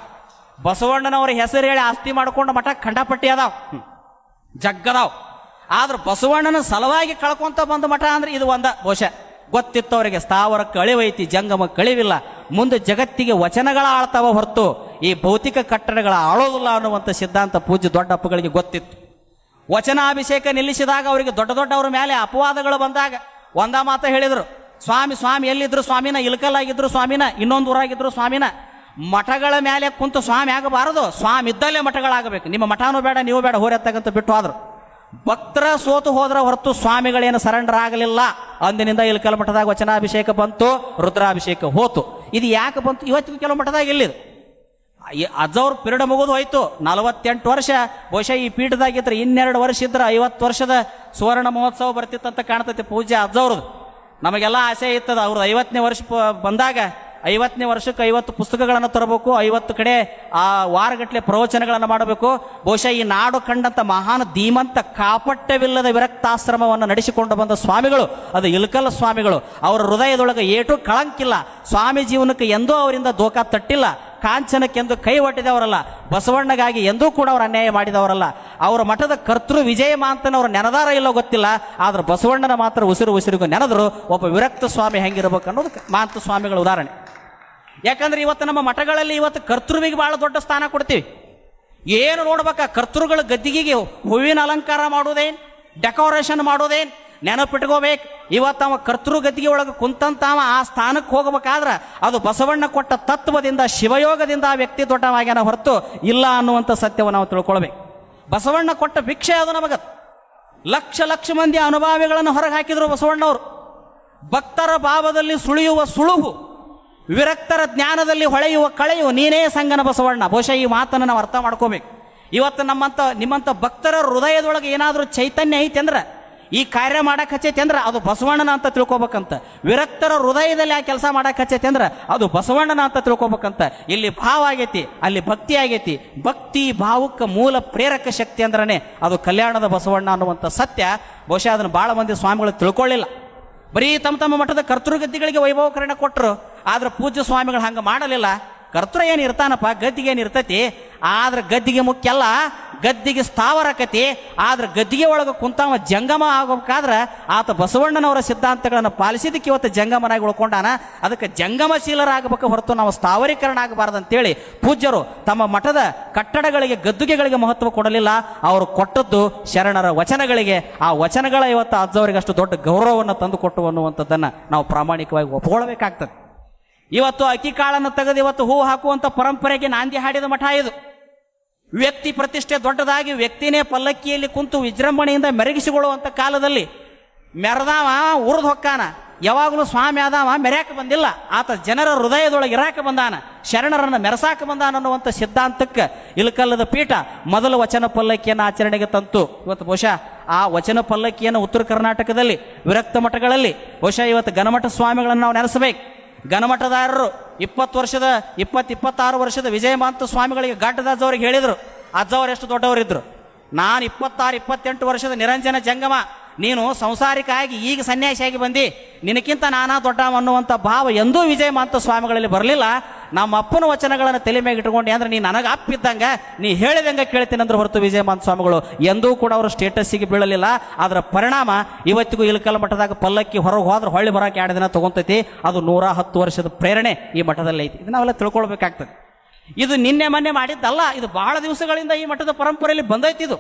ಬಸವಣ್ಣನವ್ರ ಹೆಸರು ಹೇಳಿ ಆಸ್ತಿ ಮಾಡ್ಕೊಂಡು ಮಠ ಖಂಡಪಟ್ಟಿ ಅದಾವ್, ಜಗ್ಗದಾವ್. ಆದ್ರೆ ಬಸವಣ್ಣನ ಸಲುವಾಗಿ ಕಳ್ಕೊಂತ ಬಂದ ಮಠ ಅಂದ್ರೆ ಇದು ಒಂದ. ಬಹುಶಃ ಗೊತ್ತಿತ್ತವರಿಗೆ ಸ್ಥಾವರಕ್ಕೆ ಅಳಿವೈತಿ, ಜಂಗಮಕ್ಕೆ ಅಳಿವಿಲ್ಲ, ಮುಂದೆ ಜಗತ್ತಿಗೆ ವಚನಗಳ ಆಳ್ತಾವ ಹೊರತು ಈ ಭೌತಿಕ ಕಟ್ಟಡಗಳ ಆಳೋದಿಲ್ಲ ಅನ್ನುವಂಥ ಸಿದ್ಧಾಂತ ಪೂಜ್ಯ ದೊಡ್ಡಪ್ಪಗಳಿಗೆ ಗೊತ್ತಿತ್ತು. ವಚನಾಭಿಷೇಕ ನಿಲ್ಲಿಸಿದಾಗ ಅವರಿಗೆ ದೊಡ್ಡ ದೊಡ್ಡವರ ಮೇಲೆ ಅಪವಾದಗಳು ಬಂದಾಗ ಒಂದ ಮಾತ ಹೇಳಿದ್ರು, ಸ್ವಾಮಿ ಎಲ್ಲಿದ್ರು ಸ್ವಾಮಿನ, ಇಳಕಲ್ಲಾಗಿದ್ರು ಸ್ವಾಮಿನ, ಇನ್ನೊಂದು ಊರಾಗಿದ್ರು ಸ್ವಾಮಿನ. ಮಠಗಳ ಮೇಲೆ ಕುಂತು ಸ್ವಾಮಿ ಆಗಬಾರದು, ಸ್ವಾಮಿ ಇದ್ದಲ್ಲೇ ಮಠಗಳಾಗಬೇಕು. ನಿಮ್ಮ ಮಠನೂ ಬೇಡ, ನೀವು ಬೇಡ, ಹೋರೆತ್ತಗಂತ ಬಿಟ್ಟು ಆದ್ರು. ಭಕ್ತರ ಸೋತು ಹೋದ್ರ ಹೊರತು ಸ್ವಾಮಿಗಳೇನು ಸರೆಂಡರ್ ಆಗಲಿಲ್ಲ. ಅಂದಿನಿಂದ ಇಳಕಲ್ ಮಠದಾಗ ವಚನಾಭಿಷೇಕ ಬಂತು, ರುದ್ರಾಭಿಷೇಕ ಹೋತು. ಇದು ಯಾಕೆ ಬಂತು? ಇವತ್ತಿಗೂ ಕೆಲವು ಮಠದಾಗ ಇಲ್ಲಿದು ಅಜ್ಜವ್ರ ಪಿರಿಯಡ್ ಮುಗಿದು ಹೋಯ್ತು. 48 ವರ್ಷ ಬಹುಶಃ ಈ ಪೀಠದಾಗಿದ್ರೆ 12 ವರ್ಷ ಇದ್ರೆ 50 ವರ್ಷದ ಸುವರ್ಣ ಮಹೋತ್ಸವ ಬರ್ತಿತ್ತಂತ ಕಾಣ್ತೈತಿ ಪೂಜ್ಯ ಅಜ್ಜವ್ರದ್ದು. ನಮಗೆಲ್ಲ ಆಸೆ ಇರ್ತದ ಅವ್ರದ್ದು 50ನೇ ವರ್ಷ ಬಂದಾಗ 50ನೇ ವರ್ಷಕ್ಕೆ 50 ಪುಸ್ತಕಗಳನ್ನು ತರಬೇಕು, 50 ಕಡೆ ಆ ವಾರಗಟ್ಟಲೆ ಪ್ರವಚನಗಳನ್ನು ಮಾಡಬೇಕು. ಬಹುಶಃ ಈ ನಾಡು ಕಂಡಂತ ಮಹಾನ್ ಧೀಮಂತ ಕಾಪಟ್ಯವಿಲ್ಲದ ವಿರಕ್ತಾಶ್ರಮವನ್ನು ನಡೆಸಿಕೊಂಡು ಬಂದ ಸ್ವಾಮಿಗಳು ಅದು ಇಳಕಲ್ಲ ಸ್ವಾಮಿಗಳು. ಅವರ ಹೃದಯದೊಳಗೆ ಏಟು ಕಳಂಕಿಲ್ಲ, ಸ್ವಾಮಿ ಜೀವನಕ್ಕೆ ಎಂದೂ ಅವರಿಂದ ದೋಖಾ ತಟ್ಟಿಲ್ಲ, ಕಾಂಚನಕ್ಕೆಂದು ಕೈ ಒಟ್ಟಿದವರಲ್ಲ, ಬಸವಣ್ಣಗಾಗಿ ಎಂದೂ ಕೂಡ ಅವರು ಅನ್ಯಾಯ ಮಾಡಿದವರಲ್ಲ. ಅವರ ಮಠದ ಕರ್ತೃ ವಿಜಯ ಮಾಂತನವ್ರ ನೆನದಾರ ಇಲ್ಲೋ ಗೊತ್ತಿಲ್ಲ, ಆದ್ರೆ ಬಸವಣ್ಣನ ಮಾತ್ರ ಉಸಿರಿಗೂ ನೆನೆದ್ರು. ಒಬ್ಬ ವಿರಕ್ತ ಸ್ವಾಮಿ ಹೆಂಗಿರ್ಬೇಕು ಅನ್ನೋದು ಮಾಂತ ಸ್ವಾಮಿಗಳ ಉದಾಹರಣೆ. ಯಾಕಂದ್ರೆ ಇವತ್ತು ನಮ್ಮ ಮಠಗಳಲ್ಲಿ ಇವತ್ತು ಕರ್ತೃವಿಗೆ ಬಹಳ ದೊಡ್ಡ ಸ್ಥಾನ ಕೊಡ್ತೀವಿ. ಏನು ನೋಡ್ಬೇಕ, ಕರ್ತೃಗಳ ಗದ್ದಿಗೆಗೆ ಹೂವಿನ ಅಲಂಕಾರ ಮಾಡೋದೇನ್, ಡೆಕೋರೇಷನ್ ಮಾಡೋದೇನ್, ನೆನಪಿಟ್ಕೋಬೇಕು. ಇವತ್ತು ಅವ ಕರ್ತೃ ಗದ್ದಿಗೆ ಒಳಗೆ ಕುಂತಂತಾವ ಆ ಸ್ಥಾನಕ್ಕೆ ಹೋಗಬೇಕಾದ್ರೆ ಅದು ಬಸವಣ್ಣ ಕೊಟ್ಟ ತತ್ವದಿಂದ, ಶಿವಯೋಗದಿಂದ ಆ ವ್ಯಕ್ತಿ ದೊಡ್ಡವಾಗ್ಯಾನ ಹೊರತು ಇಲ್ಲ ಅನ್ನುವಂಥ ಸತ್ಯವನ್ನು ನಾವು ತಿಳ್ಕೊಳ್ಬೇಕು. ಬಸವಣ್ಣ ಕೊಟ್ಟ ಭಿಕ್ಷೆ ಅದು ನಮಗ. ಲಕ್ಷ ಮಂದಿ ಅನುಭಾವಿಗಳನ್ನು ಹೊರಗೆ ಹಾಕಿದ್ರು ಬಸವಣ್ಣವರು. ಭಕ್ತರ ಭಾವದಲ್ಲಿ ಸುಳಿಯುವ ಸುಳುಹು, ವಿರಕ್ತರ ಜ್ಞಾನದಲ್ಲಿ ಹೊಳೆಯುವ ಕಳೆಯುವ ನೀನೇ ಸಂಗನ ಬಸವಣ್ಣ. ಬಹುಶಃ ಈ ಮಾತನ್ನು ನಾವು ಅರ್ಥ ಮಾಡ್ಕೋಬೇಕು. ಇವತ್ತು ನಿಮ್ಮಂಥ ಭಕ್ತರ ಹೃದಯದೊಳಗೆ ಏನಾದರೂ ಚೈತನ್ಯ ಐತೆ ಅಂದ್ರೆ, ಈ ಕಾರ್ಯ ಮಾಡಕ್ಕೆ ಹಚ್ಚೈತಿ ಅಂದ್ರೆ ಅದು ಬಸವಣ್ಣನ ಅಂತ ತಿಳ್ಕೊಬೇಕಂತ. ವಿರಕ್ತರ ಹೃದಯದಲ್ಲಿ ಆ ಕೆಲಸ ಮಾಡಕ್ಕೆ ಹಚ್ಚೈತಿ ಅಂದ್ರೆ ಅದು ಬಸವಣ್ಣನ ಅಂತ ತಿಳ್ಕೊಬೇಕಂತ. ಇಲ್ಲಿ ಭಾವ ಆಗೈತಿ, ಅಲ್ಲಿ ಭಕ್ತಿ ಆಗೈತಿ. ಭಕ್ತಿ ಭಾವಕ್ಕೆ ಮೂಲ ಪ್ರೇರಕ ಶಕ್ತಿ ಅಂದ್ರೇ ಅದು ಕಲ್ಯಾಣದ ಬಸವಣ್ಣ ಅನ್ನುವಂಥ ಸತ್ಯ. ಬಹುಶಃ ಅದನ್ನು ಭಾಳ ಮಂದಿ ಸ್ವಾಮಿಗಳು ತಿಳ್ಕೊಳ್ಳಿಲ್ಲ. ಬರೀ ತಮ್ಮ ಮಠದ ಕರ್ತೃಗದ್ದಿಗಳಿಗೆ ವೈಭವಕರಣ ಕೊಟ್ಟರು, ಆದ್ರೆ ಪೂಜ್ಯ ಸ್ವಾಮಿಗಳು ಹಂಗೆ ಮಾಡಲಿಲ್ಲ. ಕರ್ತೃ ಏನು ಇರ್ತಾನಪ್ಪ, ಗದ್ದಿಗೆ ಏನು ಇರ್ತೈತಿ, ಆದ್ರೆ ಗದ್ದಿಗೆ ಮುಖ್ಯ ಅಲ್ಲ, ಗದ್ದಿಗೆ ಸ್ಥಾವರಕತಿ. ಆದ್ರೆ ಗದ್ದಿಗೆ ಒಳಗೆ ಕುಂತಾವ ಜಂಗಮ ಆಗಬೇಕಾದ್ರೆ ಆತ ಬಸವಣ್ಣನವರ ಸಿದ್ಧಾಂತಗಳನ್ನು ಪಾಲಿಸಿದಕ್ಕೆ ಇವತ್ತು ಜಂಗಮನಾಗಿ ಉಳ್ಕೊಂಡಾನ. ಅದಕ್ಕೆ ಜಂಗಮಶೀಲರಾಗಬೇಕು ಹೊರತು ನಾವು ಸ್ಥಾವರೀಕರಣ ಆಗಬಾರ್ದಂತೇಳಿ ಪೂಜ್ಯರು ತಮ್ಮ ಮಠದ ಕಟ್ಟಡಗಳಿಗೆ, ಗದ್ದುಗೆಗಳಿಗೆ ಮಹತ್ವ ಕೊಡಲಿಲ್ಲ. ಅವರು ಕೊಟ್ಟದ್ದು ಶರಣರ ವಚನಗಳಿಗೆ. ಆ ವಚನಗಳ ಇವತ್ತು ಅಜ್ಜವರಿಗೆ ಅಷ್ಟು ದೊಡ್ಡ ಗೌರವವನ್ನು ತಂದುಕೊಟ್ಟು ಅನ್ನುವಂಥದ್ದನ್ನು ನಾವು ಪ್ರಾಮಾಣಿಕವಾಗಿ ಒಪ್ಪಿಕೊಳ್ಬೇಕಾಗ್ತದೆ. ಇವತ್ತು ಅಕ್ಕಿ ಕಾಳನ್ನು ತೆಗೆದು ಇವತ್ತು ಹೂ ಹಾಕುವಂಥ ಪರಂಪರೆಗೆ ನಾಂದಿ ಹಾಡಿದ ಮಠ ಇದು. ವ್ಯಕ್ತಿ ಪ್ರತಿಷ್ಠೆ ದೊಡ್ಡದಾಗಿ ವ್ಯಕ್ತಿನೇ ಪಲ್ಲಕ್ಕಿಯಲ್ಲಿ ಕುಂತು ವಿಜೃಂಭಣೆಯಿಂದ ಮೆರಗಿಸಿಕೊಳ್ಳುವಂಥ ಕಾಲದಲ್ಲಿ ಮೆರೆದಾವ ಉರಿದು ಹೊಕ್ಕಾನ. ಯಾವಾಗಲೂ ಸ್ವಾಮಿ ಆದಾವ ಮೆರ್ಯಾಕ ಬಂದಿಲ್ಲ, ಆತ ಜನರ ಹೃದಯದೊಳಗೆ ಇರಾಕ ಬಂದಾನ, ಶರಣರನ್ನು ಮೆರೆಸಾಕ ಬಂದಾನ ಅನ್ನುವಂಥ ಸಿದ್ಧಾಂತಕ್ಕೆ ಇಳಕಲ್ಲದ ಪೀಠ ಮೊದಲ ವಚನ ಪಲ್ಲಕ್ಕಿಯನ್ನು ಆಚರಣೆಗೆ ತಂತು. ಇವತ್ತು ಬಹುಶಃ ಆ ವಚನ ಪಲ್ಲಕ್ಕಿಯನ್ನು ಉತ್ತರ ಕರ್ನಾಟಕದಲ್ಲಿ ವಿರಕ್ತ ಮಠಗಳಲ್ಲಿ ಬಹುಶಃ ಇವತ್ತು ಗಣಮಠ ಸ್ವಾಮಿಗಳನ್ನು ನಾವು ನೆನೆಸಬೇಕು. ಗಣಮಠದಾರರು 26 ವರ್ಷದ ವಿಜಯಮಾಂತ ಸ್ವಾಮಿಗಳಿಗೆ ಘಟ್ಟದಜ್ಜವ್ರಿಗೆ ಹೇಳಿದರು, ಅಜ್ಜವ್ರು ಎಷ್ಟು ದೊಡ್ಡವರಿದ್ರು, ನಾನು 26-28 ವರ್ಷದ ನಿರಂಜನ ಜಂಗಮ, ನೀನು ಸಂಸಾರಿಕಾಗಿ ಈಗ ಸನ್ಯಾಸಿಯಾಗಿ ಬಂದು ನಿನಕ್ಕಿಂತ ನಾನಾ ದೊಡ್ಡವ ಅನ್ನುವಂಥ ಭಾವ ಎಂದೂ ವಿಜಯಮಾಂತ ಸ್ವಾಮಿಗಳಲ್ಲಿ ಬರಲಿಲ್ಲ. ನಮ್ಮ ಅಪ್ಪನ ವಚನಗಳನ್ನು ತಲೆ ಮೇಲೆ ಇಟ್ಕೊಂಡೆ ಅಂದ್ರೆ ನೀ ನನಗೆ ಅಪ್ಪಿದ್ದಂಗೆ, ನೀ ಹೇಳಿದಂಗೆ ಕೇಳ್ತೀನಿ ಅಂದ್ರೆ ಹೊರತು ವಿಜಯಮಾಂತ ಸ್ವಾಮಿಗಳು ಎಂದೂ ಕೂಡ ಅವರು ಸ್ಟೇಟಸ್ಸಿಗೆ ಬೀಳಲಿಲ್ಲ. ಅದರ ಪರಿಣಾಮ ಇವತ್ತಿಗೂ ಇಳಕಲ್ಲ ಮಠದಾಗ ಪಲ್ಲಕ್ಕಿ ಹೊರಗೆ ಹೋದ್ರೆ ಹೊಳ್ಳಿ ಬರೋಕೆ 2 ದಿನ ತೊಗೊಂತೈತಿ. ಅದು 110 ವರ್ಷದ ಪ್ರೇರಣೆ ಈ ಮಠದಲ್ಲಿ ಐತಿ. ಇದು ನಾವೆಲ್ಲ ತಿಳ್ಕೊಳ್ಬೇಕಾಗ್ತದೆ. ಇದು ನಿನ್ನೆ ಮೊನ್ನೆ ಮಾಡಿದ್ದಲ್ಲ, ಇದು ಬಹಳ ದಿವಸಗಳಿಂದ ಈ ಮಠದ ಪರಂಪರೆಯಲ್ಲಿ ಬಂದೈತಿ. ಇದು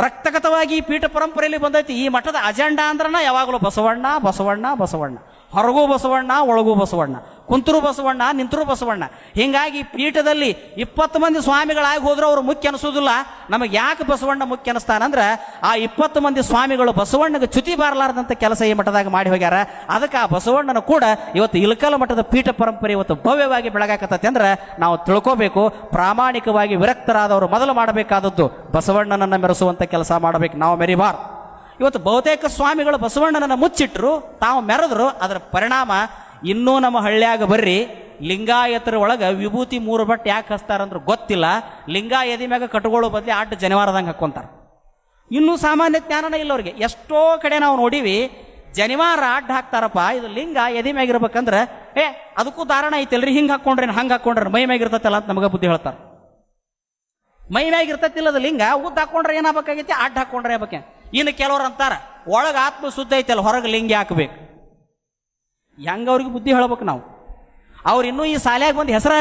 ರಕ್ತಗತವಾಗಿ ಈ ಪೀಠ ಪರಂಪರೆಯಲ್ಲಿ ಬಂದೈತಿ. ಈ ಮಠದ ಅಜೆಂಡಾ ಅಂದ್ರನ ಯಾವಾಗಲೂ ಬಸವಣ್ಣ ಬಸವಣ್ಣ ಬಸವಣ್ಣ, ಹೊರಗೂ ಬಸವಣ್ಣ ಒಳಗೂ ಬಸವಣ್ಣ, ಕುಂತರು ಬಸವಣ್ಣ ನಿಂತರು ಬಸವಣ್ಣ. ಹೀಗಾಗಿ ಪೀಠದಲ್ಲಿ 20 ಮಂದಿ ಸ್ವಾಮಿಗಳಾಗಿ ಹೋದ್ರು ಅವರು ಮುಖ್ಯ ಅನಿಸೋದಿಲ್ಲ. ನಮಗೆ ಯಾಕೆ ಬಸವಣ್ಣ ಮುಖ್ಯ ಅನಿಸ್ತಾನಂದ್ರೆ ಆ 20 ಮಂದಿ ಸ್ವಾಮಿಗಳು ಬಸವಣ್ಣಗೆ ಚ್ಯುತಿ ಬಾರಲಾರ್ದಂಥ ಕೆಲಸ ಈ ಮಠದಾಗ ಮಾಡಿ ಹೋಗ್ಯಾರ. ಅದಕ್ಕೆ ಆ ಬಸವಣ್ಣನ ಕೂಡ ಇವತ್ತು ಇಳಕಲ್ಲ ಮಠದ ಪೀಠ ಪರಂಪರೆ ಇವತ್ತು ಭವ್ಯವಾಗಿ ಬೆಳಗಾಕತ್ತೈತೆ ಅಂದ್ರೆ ನಾವು ತಿಳ್ಕೋಬೇಕು. ಪ್ರಾಮಾಣಿಕವಾಗಿ ವಿರಕ್ತರಾದವರು ಮೊದಲು ಮಾಡಬೇಕಾದದ್ದು ಬಸವಣ್ಣನನ್ನು ಮೆರೆಸುವಂಥ ಕೆಲಸ ಮಾಡಬೇಕು. ನಾವು ಮೆರಿಬಾರ್. ಇವತ್ತು ಬಹುತೇಕ ಸ್ವಾಮಿಗಳು ಬಸವಣ್ಣನನ್ನು ಮುಚ್ಚಿಟ್ರು, ತಾವು ಮೆರೆದ್ರು. ಅದರ ಪರಿಣಾಮ ಇನ್ನೂ ನಮ್ಮ ಹಳ್ಳಿಯಾಗ ಬರ್ರಿ ಲಿಂಗಾಯತರ ಒಳಗೆ ವಿಭೂತಿ 3 ಬಟ್ಟೆ ಯಾಕೆ ಹಚ್ತಾರಂದ್ರೆ ಗೊತ್ತಿಲ್ಲ. ಲಿಂಗ ಎದಿ ಮ್ಯಾಗ ಕಟ್ಕೊಳ್ಳೋ ಬದಲಿ ಆಟ ಜನಿವಾರದಂಗೆ ಹಾಕ್ಕೊಂತಾರೆ. ಇನ್ನೂ ಸಾಮಾನ್ಯ ಜ್ಞಾನನೇ ಇಲ್ಲ ಅವ್ರಿಗೆ. ಎಷ್ಟೋ ಕಡೆ ನಾವು ನೋಡಿವಿ ಜನಿವಾರ ಅಡ್ಡ ಹಾಕ್ತಾರಪ್ಪ, ಇದು ಲಿಂಗ ಎದಿ ಮ್ಯಾಗ ಇರ್ಬೇಕಂದ್ರೆ ಅದಕ್ಕೂ ಧಾರಣ ಐತಿಲ್ರಿ, ಹಿಂಗೆ ಹಾಕ್ಕೊಂಡ್ರಿ ಹಂಗೆ ಹಾಕ್ಕೊಂಡ್ರಿ ಮೈ ಮ್ಯಾಗ ಇರ್ತೈತಲ್ಲ ಅಂತ ನಮಗೆ ಬುದ್ಧಿ ಹೇಳ್ತಾರೆ. ಮೈ ಮ್ಯಾಗ ಇರ್ತೈತಿಲ್ಲ ಅದು ಲಿಂಗ, ಉದ್ದ ಹಾಕೊಂಡ್ರೆ ಏನಾಗಬೇಕಾಗೈತಿ, ಅಡ್ಡ ಹಾಕೊಂಡ್ರೆ ಆಗ್ಬೇಕೆ. ಇನ್ನು ಕೆಲವ್ರು ಅಂತಾರ ಒಳಗೆ ಆತ್ಮ ಶುದ್ಧ ಐತಲ್ಲ ಹೊರಗೆ ಲಿಂಗಿ ಹಾಕ್ಬೇಕು. ಹೆಂಗ ಅವ್ರಿಗೆ ಬುದ್ಧಿ ಹೇಳ್ಬೇಕು ನಾವು? ಅವ್ರು ಇನ್ನೂ ಈ ಶಾಲೆಯಾಗ ಬಂದು ಹೆಸರ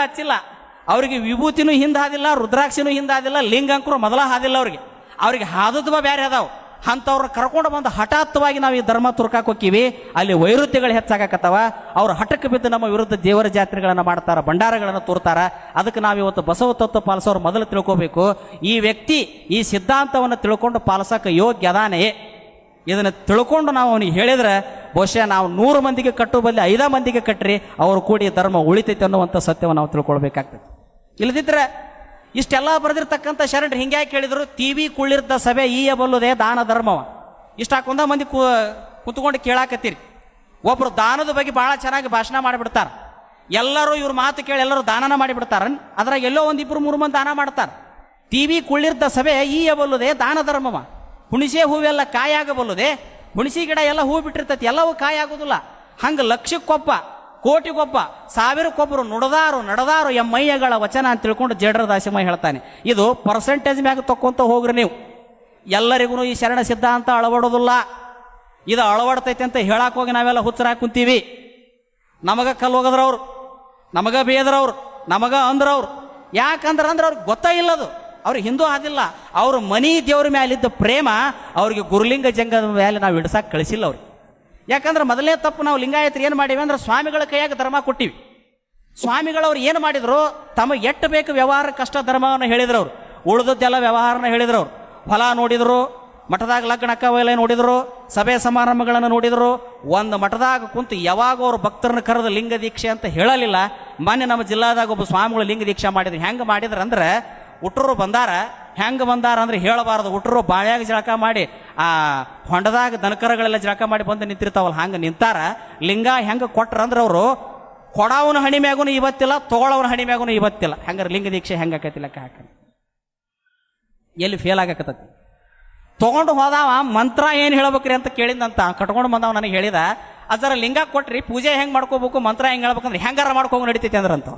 ಹಚ್ಚಿಲ್ಲ, ಅವ್ರಿಗೆ ವಿಭೂತಿನೂ ಹಿಂದೆ ಹಾದಿಲ್ಲ, ರುದ್ರಾಕ್ಷಿನೂ ಹಿಂದೆ ಹಾದಿಲ್ಲ, ಲಿಂಗಂಕರು ಮೊದಲ ಹಾದಿಲ್ಲ. ಅವ್ರಿಗೆ ಹಾದದ್ವ ಬೇರೆ ಅದಾವ. ಅಂಥವ್ರ ಕರ್ಕೊಂಡು ಬಂದು ಹಠಾತ್ವಾಗಿ ನಾವು ಈ ಧರ್ಮ ತುರ್ಕಾಕ್ ಹೋಗ್ತೀವಿ, ಅಲ್ಲಿ ವೈರುಧ್ಯಗಳು ಹೆಚ್ಚಾಗಕತ್ತವ. ಅವ್ರು ಹಠಕ್ಕೆ ಬಿದ್ದು ನಮ್ಮ ವಿರುದ್ಧ ದೇವರ ಜಾತ್ರೆಗಳನ್ನು ಮಾಡ್ತಾರ, ಭಂಡಾರಗಳನ್ನು ತೋರ್ತಾರ. ಅದಕ್ಕೆ ನಾವು ಇವತ್ತು ಬಸವ ತತ್ವ ಪಾಲಿಸೋರು ಮೊದಲು ತಿಳ್ಕೋಬೇಕು, ಈ ವ್ಯಕ್ತಿ ಈ ಸಿದ್ಧಾಂತವನ್ನು ತಿಳ್ಕೊಂಡು ಪಾಲಿಸಕ್ಕೆ ಯೋಗ್ಯ ಅದಾನೆ. ಇದನ್ನು ತಿಳ್ಕೊಂಡು ನಾವು ಅವನಿಗೆ ಹೇಳಿದ್ರೆ ಬಹುಶಃ ನಾವು 100 ಮಂದಿಗೆ ಕಟ್ಟೋ ಬದಲು 5 ಮಂದಿಗೆ ಕಟ್ಟ್ರಿ ಅವರು ಕೂಡಿ ಧರ್ಮ ಉಳಿತೈತೆ ಅನ್ನುವಂಥ ಸತ್ಯವನ್ನು ನಾವು ತಿಳ್ಕೊಳ್ಬೇಕಾಗ್ತದೆ. ಇಲ್ಲದಿದ್ರೆ ಇಷ್ಟೆಲ್ಲ ಬರೆದಿರ್ತಕ್ಕಂಥ ಶರಣರು ಹಿಂಗ್ಯಾಕೆ ಹೇಳಿದ್ರು, ಟಿವಿ ಕುಳ್ಳಿರ್ದ ಸಭೆ ಈಯ ಬಲ್ಲುದೇ ದಾನ ಧರ್ಮವ. ಇಷ್ಟಾಕೊಂದ ಮಂದಿ ಕುತ್ಕೊಂಡು ಕೇಳಾಕತ್ತೀರಿ. ಒಬ್ರು ದಾನದ ಬಗ್ಗೆ ಭಾಳ ಚೆನ್ನಾಗಿ ಭಾಷಣ ಮಾಡಿಬಿಡ್ತಾರೆ. ಎಲ್ಲರೂ ಇವ್ರ ಮಾತು ಕೇಳಿ ಎಲ್ಲರೂ ದಾನನ ಮಾಡಿಬಿಡ್ತಾರ. ಅದ್ರಾಗ ಎಲ್ಲೋ 1-2-3 ಮಂದಿ ದಾನ ಮಾಡ್ತಾರೆ. ಟಿವಿ ಕುಳ್ಳಿರ್ದ ಸಭೆ ಈಯ ಬಲ್ಲುದೇ ದಾನ ಧರ್ಮವ. ಹುಣಸೆ ಹೂವೆಲ್ಲ ಕಾಯಾಗಬಲ್ಲುದೆ, ಹುಣಸಿ ಗಿಡ ಎಲ್ಲ ಹೂ ಬಿಟ್ಟಿರ್ತೈತಿ, ಎಲ್ಲವೂ ಕಾಯಾಗೋದಿಲ್ಲ. ಹಂಗೆ ಲಕ್ಷಕ್ಕೊಬ್ಬ, ಕೋಟಿಗೊಬ್ಬ, ಸಾವಿರಕ್ಕೊಬ್ಬರು ನುಡದಾರು ನಡೆದಾರು ಎಮ್ಮಯ್ಯಗಳ ವಚನ ಅಂತ ತಿಳ್ಕೊಂಡು ಜೇಡರ ದಾಸಿಮ ಹೇಳ್ತಾನೆ. ಇದು ಪರ್ಸೆಂಟೇಜ್ ಮ್ಯಾಗ ತಕ್ಕೊಂತ ಹೋಗ್ರಿ ನೀವು. ಎಲ್ಲರಿಗೂ ಈ ಶರಣ ಸಿದ್ಧಾಂತ ಅಳವಡೋದಿಲ್ಲ. ಇದು ಅಳವಡ್ತೈತೆ ಅಂತ ಹೇಳಕ್ ಹೋಗಿ ನಾವೆಲ್ಲ ಹುಚ್ಚರಾಗಿ ಕುಂತೀವಿ. ನಮಗ ಕಲ್ಲು ಹೋಗದ್ರವ್ರು, ನಮಗ ಬೇದ್ರವ್ರು, ನಮಗ ಅಂದ್ರವ್ರು. ಯಾಕಂದ್ರೆ ಅವ್ರಿಗೆ ಗೊತ್ತಾ ಇಲ್ಲದು. ಅವ್ರಿಗೆ ಹಿಂದೂ ಆದಿಲ್ಲ. ಅವ್ರ ಮನಿ ದೇವ್ರ ಮ್ಯಾಲಿದ್ದ ಪ್ರೇಮ ಅವ್ರಿಗೆ ಗುರುಲಿಂಗ ಜಂಗದ ಮೇಲೆ ನಾವು ಇಡ್ಸಕ್ಕೆ ಕಳಿಸಿಲ್ಲ ಅವ್ರಿಗೆ. ಯಾಕಂದ್ರೆ ಮೊದಲನೇ ತಪ್ಪು ನಾವು ಲಿಂಗಾಯತರು ಏನು ಮಾಡಿವಿ ಅಂದ್ರೆ ಸ್ವಾಮಿಗಳ ಕೈಯಾಗ ಧರ್ಮ ಕೊಟ್ಟಿವಿ. ಸ್ವಾಮಿಗಳವ್ರು ಏನು ಮಾಡಿದ್ರು, ತಮಗೆ ಎಷ್ಟು ಬೇಕು ವ್ಯವಹಾರ ಕಷ್ಟ ಧರ್ಮವನ್ನು ಹೇಳಿದ್ರು. ಅವ್ರು ಉಳಿದದ್ದೆಲ್ಲ ವ್ಯವಹಾರನ ಹೇಳಿದ್ರು. ಅವ್ರು ಹೊಲ ನೋಡಿದ್ರು, ಮಠದಾಗ ಲಗ್ನಕ್ಕ ವಯಲ ನೋಡಿದ್ರು, ಸಭೆ ಸಮಾರಂಭಗಳನ್ನು ನೋಡಿದ್ರು. ಒಂದು ಮಠದಾಗ ಕುಂತು ಯಾವಾಗ ಅವ್ರು ಭಕ್ತರನ್ನ ಕರೆದು ಲಿಂಗ ದೀಕ್ಷೆ ಅಂತ ಹೇಳಲಿಲ್ಲ. ಮೊನ್ನೆ ನಮ್ಮ ಜಿಲ್ಲಾದಾಗ ಒಬ್ಬ ಸ್ವಾಮಿಗಳು ಲಿಂಗ ದೀಕ್ಷೆ ಮಾಡಿದ್ರು. ಹೆಂಗೆ ಮಾಡಿದ್ರು ಅಂದ್ರೆ ಉಟ್ರು ಬಂದಾರ. ಹೆಂಗೆ ಬಂದಾರ ಅಂದ್ರೆ ಹೇಳಬಾರ್ದು. ಉಟ್ರು ಬಾಳ್ಯಾಗ ಜಳಕ ಮಾಡಿ ಆ ಹೊಂಡದಾಗ ದನಕರಗಳೆಲ್ಲ ಜಳಕ ಮಾಡಿ ಬಂದು ನಿಂತಿರ್ತಾವಲ್ಲ, ಹಂಗೆ ನಿಂತಾರ. ಲಿಂಗ ಹೆಂಗೆ ಕೊಟ್ರಂದ್ರೆ ಅವರು ಕೊಡವನ ಹಣಿ ಮ್ಯಾಗೂ ಇವತ್ತಿಲ್ಲ, ತಗೊಳವನ ಹಣಿ ಮ್ಯಾಗೂ ಇವತ್ತಿಲ್ಲ. ಹಂಗಾರೆ ಲಿಂಗ ದೀಕ್ಷೆ ಹೆಂಗೆ ಆಕೈತಿ ಲೆಕ್ಕ ಹಾಕ. ಎಲ್ಲಿ ಫೇಲ್ ಆಗಕತ್ತತಿ. ತೊಗೊಂಡು ಹೋದವ ಮಂತ್ರ ಏನು ಹೇಳ್ಬೇಕ್ರಿ ಅಂತ ಕೇಳಿದಂತ ಕಟ್ಕೊಂಡು ಬಂದವ ನನಗೆ ಹೇಳಿದ, ಅದರ ಲಿಂಗ ಕೊಟ್ರಿ ಪೂಜೆ ಹೆಂಗೆ ಮಾಡ್ಕೋಬೇಕು, ಮಂತ್ರ ಹೆಂಗೆ ಹೇಳ್ಬೇಕಂದ್ರೆ ಹೆಂಗಾರ ಮಾಡ್ಕೊಂಡು ನಡಿತೈತಿ ಅಂದ್ರಂತ.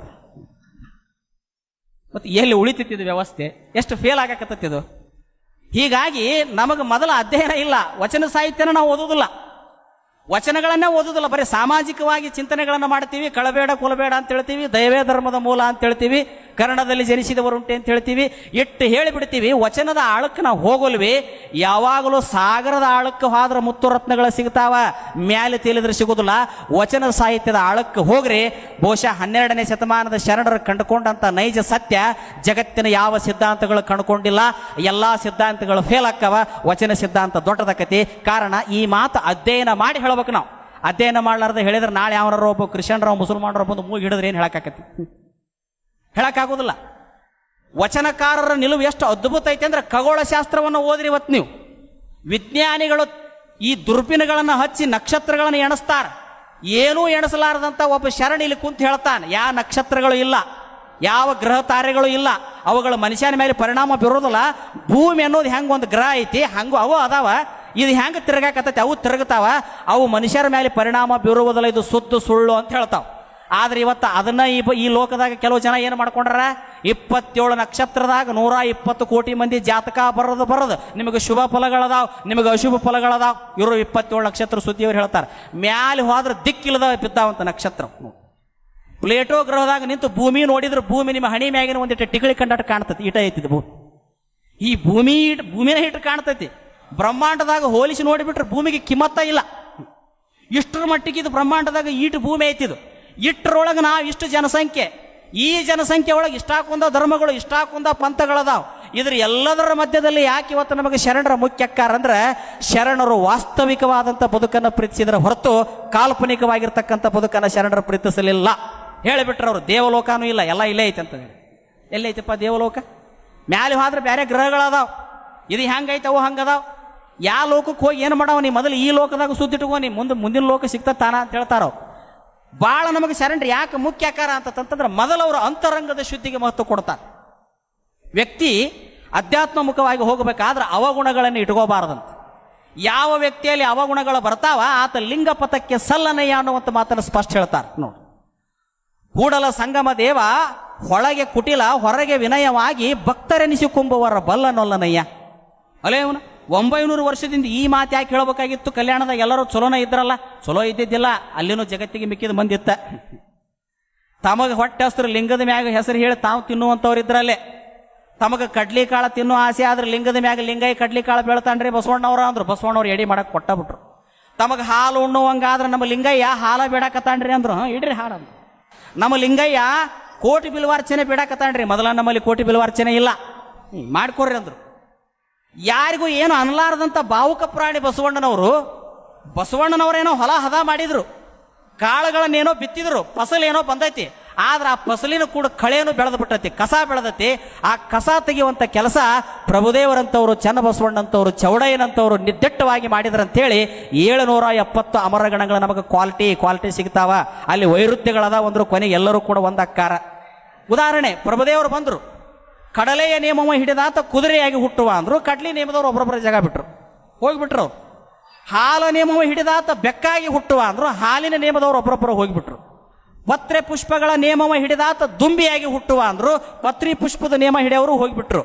ಮತ್ತು ಎಲ್ಲಿ ಉಳಿತಿದ್ದು ವ್ಯವಸ್ಥೆ, ಎಷ್ಟು ಫೇಲ್ ಆಗಕತ್ತಿದ್ದು. ಹೀಗಾಗಿ ನಮಗೆ ಮೊದಲ ಅಧ್ಯಯನ ಇಲ್ಲ. ವಚನ ಸಾಹಿತ್ಯನ ನಾವು ಓದೋದಿಲ್ಲ, ವಚನಗಳನ್ನೇ ಓದೋದಿಲ್ಲ. ಬರೀ ಸಾಮಾಜಿಕವಾಗಿ ಚಿಂತನೆಗಳನ್ನು ಮಾಡ್ತೀವಿ. ಕಳಬೇಡ ಕುಲಬೇಡ ಅಂತ ಹೇಳ್ತೀವಿ, ದಯವೇ ಧರ್ಮದ ಮೂಲ ಅಂತ ಹೇಳ್ತೀವಿ, ಕನ್ನಡದಲ್ಲಿ ಜನಿಸಿದವರುಂಟೆ ಅಂತ ಹೇಳ್ತೀವಿ. ಇಟ್ಟು ಹೇಳಿಬಿಡ್ತೀವಿ. ವಚನದ ಆಳಕ್ಕೆ ನಾವು ಹೋಗೋಲ್ವಿ. ಯಾವಾಗಲೂ ಸಾಗರದ ಆಳಕ್ಕೆ ಹೋದ್ರೆ ಮುತ್ತು ರತ್ನಗಳು ಸಿಗ್ತಾವ, ಮ್ಯಾಲೆ ತೇಲಿದ್ರೆ ಸಿಗೋದಿಲ್ಲ. ವಚನ ಸಾಹಿತ್ಯದ ಆಳಕ್ಕೆ ಹೋಗ್ರಿ. ಬಹುಶಃ 12ನೇ ಶತಮಾನದ ಶರಣರು ಕಂಡುಕೊಂಡಂಥ ನೈಜ ಸತ್ಯ ಜಗತ್ತಿನ ಯಾವ ಸಿದ್ಧಾಂತಗಳು ಕಂಡುಕೊಂಡಿಲ್ಲ. ಎಲ್ಲ ಸಿದ್ಧಾಂತಗಳು ಫೇಲ್ ಆಕ್ಕವ. ವಚನ ಸಿದ್ಧಾಂತ ದೊಡ್ಡದಕ್ಕತಿ. ಕಾರಣ ಈ ಮಾತು ಅಧ್ಯಯನ ಮಾಡಿ ಹೇಳಬೇಕು. ನಾವು ಅಧ್ಯಯನ ಮಾಡ್ಲಾರ್ದ ಹೇಳಿದ್ರೆ ನಾಳೆ ಯಾವನಾರ ಒಬ್ಬ ಕ್ರಿಶ್ಚಿಯನ್ರ ಮುಸಲ್ಮಾನರ ಬಂದು ಮೂಗಿ ಹಿಡಿದ್ರೆ ಏನು ಹೇಳಕ್ಕಾಕತಿ? ಹೇಳಕ್ಕಾಗೋದಿಲ್ಲ. ವಚನಕಾರರ ನಿಲುವು ಎಷ್ಟು ಅದ್ಭುತ ಐತೆ ಅಂದ್ರೆ, ಖಗೋಳ ಶಾಸ್ತ್ರವನ್ನು ಓದ್ರಿ. ಇವತ್ತು ನೀವು ವಿಜ್ಞಾನಿಗಳು ಈ ದುರ್ಬಿನಗಳನ್ನು ಹಚ್ಚಿ ನಕ್ಷತ್ರಗಳನ್ನು ಎಣಿಸ್ತಾರ. ಏನೂ ಎಣಿಸಲಾರದಂತ ಒಬ್ಬ ಶರಣ ಇಲ್ಲಿ ಕುಂತು ಹೇಳ್ತಾನೆ, ಯಾವ ನಕ್ಷತ್ರಗಳು ಇಲ್ಲ, ಯಾವ ಗ್ರಹ ತಾರೆಗಳು ಇಲ್ಲ, ಅವುಗಳ ಮನುಷ್ಯನ ಮೇಲೆ ಪರಿಣಾಮ ಬೀರೋದಿಲ್ಲ. ಭೂಮಿ ಅನ್ನೋದು ಹೆಂಗೆ ಒಂದು ಗ್ರಹ ಐತಿ, ಹಂಗೂ ಅವು ಅದಾವ. ಇದು ಹೆಂಗೆ ತಿರುಗಾಕತ್ತೈತಿ, ಅವು ತಿರುಗುತ್ತಾವ. ಅವು ಮನುಷ್ಯರ ಮೇಲೆ ಪರಿಣಾಮ ಬೀರುವುದಿಲ್ಲ, ಇದು ಸುದ್ದು ಸುಳ್ಳು ಅಂತ ಹೇಳ್ತಾವ. ಆದ್ರೆ ಇವತ್ತು ಅದನ್ನ ಈ ಲೋಕದಾಗ ಕೆಲವು ಜನ ಏನು ಮಾಡ್ಕೊಂಡ್ರ, 27 ನಕ್ಷತ್ರದಾಗ 120 ಕೋಟಿ ಮಂದಿ ಜಾತಕ ಬರೋದು ನಿಮಗೆ ಶುಭ ಫಲಗಳದಾವ್, ನಿಮಗೆ ಅಶುಭ ಫಲಗಳದಾವ್. ಇವರು 27 ನಕ್ಷತ್ರ ಸುದ್ದಿಯವ್ರು ಹೇಳ್ತಾರೆ. ಮ್ಯಾಲೆ ಹೋದ್ರೆ ದಿಕ್ಕಿಲ್ಲದ ಬಿದ್ದಾವಂತ ನಕ್ಷತ್ರ. ಪ್ಲೇಟೋ ಗ್ರಹದಾಗ ನಿಂತು ಭೂಮಿ ನೋಡಿದ್ರೆ ಭೂಮಿ ನಿಮ್ಮ ಹಣಿ ಮ್ಯಾಗಿನ ಒಂದಿಟ್ಟು ಟಿಕಳಿ ಕಂಡಾಟ ಕಾಣ್ತೈತಿ. ಇಟ ಐತಿದ್ ಭೂಮಿ, ಈ ಭೂಮಿನ ಹಿಟ್ಟು ಕಾಣ್ತೈತಿ. ಬ್ರಹ್ಮಾಂಡದಾಗ ಹೋಲಿಸಿ ನೋಡಿಬಿಟ್ರೆ ಭೂಮಿಗೆ ಕಿಮ್ಮತ್ತ ಇಲ್ಲ. ಇಷ್ಟರ ಮಟ್ಟಿಗೆ ಇದು ಬ್ರಹ್ಮಾಂಡದಾಗ ಈಟು ಭೂಮಿ ಐತಿದು. ಇಷ್ಟರೊಳಗೆ ನಾವು ಇಷ್ಟು ಜನಸಂಖ್ಯೆ, ಈ ಜನಸಂಖ್ಯೆ ಒಳಗೆ ಇಷ್ಟಾಕೊಂದ ಧರ್ಮಗಳು, ಇಷ್ಟಾಕೊಂದ ಪಂಥಗಳದಾವ್. ಇದ್ರ ಎಲ್ಲದರ ಮಧ್ಯದಲ್ಲಿ ಯಾಕೆ ಇವತ್ತು ನಮಗೆ ಶರಣರ ಮುಖ್ಯ ಅಕ್ಕಾರ ಅಂದ್ರೆ, ಶರಣರು ವಾಸ್ತವಿಕವಾದಂಥ ಬದುಕನ್ನು ಪ್ರೀತಿಸಿದ್ರ ಹೊರತು ಕಾಲ್ಪನಿಕವಾಗಿರ್ತಕ್ಕಂಥ ಬದುಕನ್ನು ಶರಣರು ಪ್ರೀತಿಸಲಿಲ್ಲ. ಹೇಳಿಬಿಟ್ರೆ ಅವರು ದೇವಲೋಕನೂ ಇಲ್ಲ, ಎಲ್ಲ ಇಲ್ಲೇ ಐತೆ ಅಂತ ಹೇಳಿ. ಎಲ್ಲೈತಪ್ಪ ದೇವಲೋಕ? ಮ್ಯಾಲೆ ಹೋದ್ರೆ ಬೇರೆ ಗ್ರಹಗಳದಾವ್, ಇದು ಹೆಂಗೈತೆ ಅವು ಹಂಗದಾವ. ಯಾವ ಲೋಕಕ್ಕೆ ಹೋಗಿ ಏನು ಮಾಡವ ನೀ ಮೊದಲು ಈ ಲೋಕದಾಗ ಸುತ್ತಿಟ್ಕೋ, ನೀ ಮುಂದಿನ ಲೋಕ ಸಿಗ್ತಾ ತಾನ ಅಂತ ಹೇಳ್ತಾರ. ಭಾಳ ನಮಗೆ ಶರಣರು ಯಾಕೆ ಮುಖ್ಯ ಆಕಾರ ಅಂತಂತಂದ್ರೆ ಮೊದಲು ಅವರು ಅಂತರಂಗದ ಶುದ್ಧಿಗೆ ಮಹತ್ವ ಕೊಡ್ತಾರೆ. ವ್ಯಕ್ತಿ ಅಧ್ಯಾತ್ಮಮುಖವಾಗಿ ಹೋಗಬೇಕಾದ್ರೆ ಅವಗುಣಗಳನ್ನು ಇಟ್ಕೋಬಾರದಂತ. ಯಾವ ವ್ಯಕ್ತಿಯಲ್ಲಿ ಅವಗುಣಗಳು ಬರ್ತಾವ ಆತ ಲಿಂಗ ಪಥಕ್ಕೆ ಸಲ್ಲನಯ್ಯ ಅನ್ನುವಂಥ ಮಾತನ್ನು ಸ್ಪಷ್ಟ ಹೇಳ್ತಾರೆ ನೋಡಿ. ಕೂಡಲ ಸಂಗಮ ದೇವ ಒಳಗೆ ಕುಟಿಲ ಹೊರಗೆ ವಿನಯವಾಗಿ ಭಕ್ತರೆನಿಸಿಕೊಂಬುವರ ಬಲ್ಲನೊಲ್ಲನಯ್ಯ. ಅಲೇ ಅವನು 900 ವರ್ಷದಿಂದ ಈ ಮಾತು ಯಾಕೆ ಹೇಳಬೇಕಾಗಿತ್ತು? ಕಲ್ಯಾಣದಾಗ ಎಲ್ಲರೂ ಚಲೋನ ಇದ್ರಲ್ಲ, ಚಲೋ ಇದ್ದಿದ್ದಿಲ್ಲ. ಅಲ್ಲಿನೂ ಜಗತ್ತಿಗೆ ಮಿಕ್ಕಿದ ಮಂದಿತ್ತ. ತಮಗೆ ಹೊಟ್ಟೆ ಹೆಸರು ಲಿಂಗದ ಮ್ಯಾಗ ಹೆಸರು ಹೇಳಿ ತಾವು ತಿನ್ನುವಂಥವ್ರು ಇದ್ರಲ್ಲೇ. ತಮಗೆ ಕಡ್ಲಿ ಕಾಳ ತಿನ್ನೋ ಆಸೆ ಆದ್ರೆ ಲಿಂಗದ ಮ್ಯಾಗ ಲಿಂಗಾಯಿ ಕಡ್ಲಿ ಕಾಳು ಬೀಳ್ತಾನ್ರಿ ಬಸವಣ್ಣವ್ರ ಅಂದ್ರು. ಬಸವಣ್ಣವ್ರು ಎಡಿ ಮಾಡಕ್ಕೆ ಕೊಟ್ಟಬಿಟ್ರು. ತಮಗೆ ಹಾಲು ಉಣ್ಣುವಂಗಾದ್ರೆ ನಮ್ಮ ಲಿಂಗಯ್ಯ ಹಾಲ ಬೇಡಕತ್ತಾನ್ರಿ ಅಂದ್ರು. ಇಡ್ರಿ ಹಾಲಂದ್ರು. ನಮ್ಮ ಲಿಂಗಯ್ಯ ಕೋಟಿ ಬಿಲ್ವಾರ್ಚನೆ ಬೇಡಕತ್ತಾನ್ರಿ. ಮೊದಲ ನಮ್ಮಲ್ಲಿ ಕೋಟಿ ಬಿಲ್ವಾರ್ಚನೆ ಇಲ್ಲ, ಮಾಡ್ಕೊಡ್ರಿ ಅಂದ್ರು. ಯಾರಿಗೂ ಏನು ಅನ್ಲಾರದಂಥ ಭಾವುಕ ಪ್ರಾಣಿ ಬಸವಣ್ಣನವರು. ಬಸವಣ್ಣನವರೇನೋ ಹೊಲ ಹದ ಮಾಡಿದ್ರು, ಕಾಳುಗಳನ್ನೇನೋ ಬಿತ್ತಿದ್ರು, ಫಸಲೇನೋ ಬಂದೈತಿ. ಆದ್ರೆ ಆ ಫಸಲಿನ ಕೂಡ ಕಳೆಯನ್ನು ಬೆಳೆದು ಬಿಟ್ಟೈತಿ, ಕಸ ಬೆಳೆದೈತಿ. ಆ ಕಸ ತೆಗೆಯುವಂಥ ಕೆಲಸ ಪ್ರಭುದೇವರಂಥವ್ರು, ಚನ್ನಬಸವಣ್ಣಂಥವ್ರು, ಚೌಡಯ್ಯನಂಥವ್ರು ನಿರ್ದಿಟ್ಟವಾಗಿ ಮಾಡಿದ್ರಂತೇಳಿ 770 ಅಮರಗಣಗಳು ನಮಗೆ ಕ್ವಾಲಿಟಿ ಸಿಗ್ತಾವ. ಅಲ್ಲಿ ವೈರುಧ್ಯಗಳದ ಒಂದ್ರ ಕೊನೆಗೆ ಎಲ್ಲರೂ ಕೂಡ ಒಂದಕ್ಕಾರ. ಉದಾಹರಣೆ, ಪ್ರಭುದೇವರು ಬಂದರು, ಕಡಲೆಯ ನೇಮವ ಹಿಡಿದಾತ ಕುದುರೆಯಾಗಿ ಹುಟ್ಟುವ ಅಂದ್ರು. ಕಡ್ಲಿ ನೇಮದವ್ರು ಒಬ್ಬರೊಬ್ಬರ ಜಾಗ ಬಿಟ್ರು, ಹೋಗಿಬಿಟ್ರು. ಹಾಲ ನೇಮವ ಹಿಡಿದಾತ ಬೆಕ್ಕಾಗಿ ಹುಟ್ಟುವ ಅಂದ್ರು. ಹಾಲಿನ ನೇಮದವ್ರು ಒಬ್ಬರೊಬ್ಬರು ಹೋಗಿಬಿಟ್ರು. ಪತ್ರೆ ಪುಷ್ಪಗಳ ನೇಮವ ಹಿಡಿದಾತ ದುಂಬಿಯಾಗಿ ಹುಟ್ಟುವ ಅಂದ್ರು. ಪತ್ರಿ ಪುಷ್ಪದ ನೇಮ ಹಿಡಿಯವರು ಹೋಗಿಬಿಟ್ರು.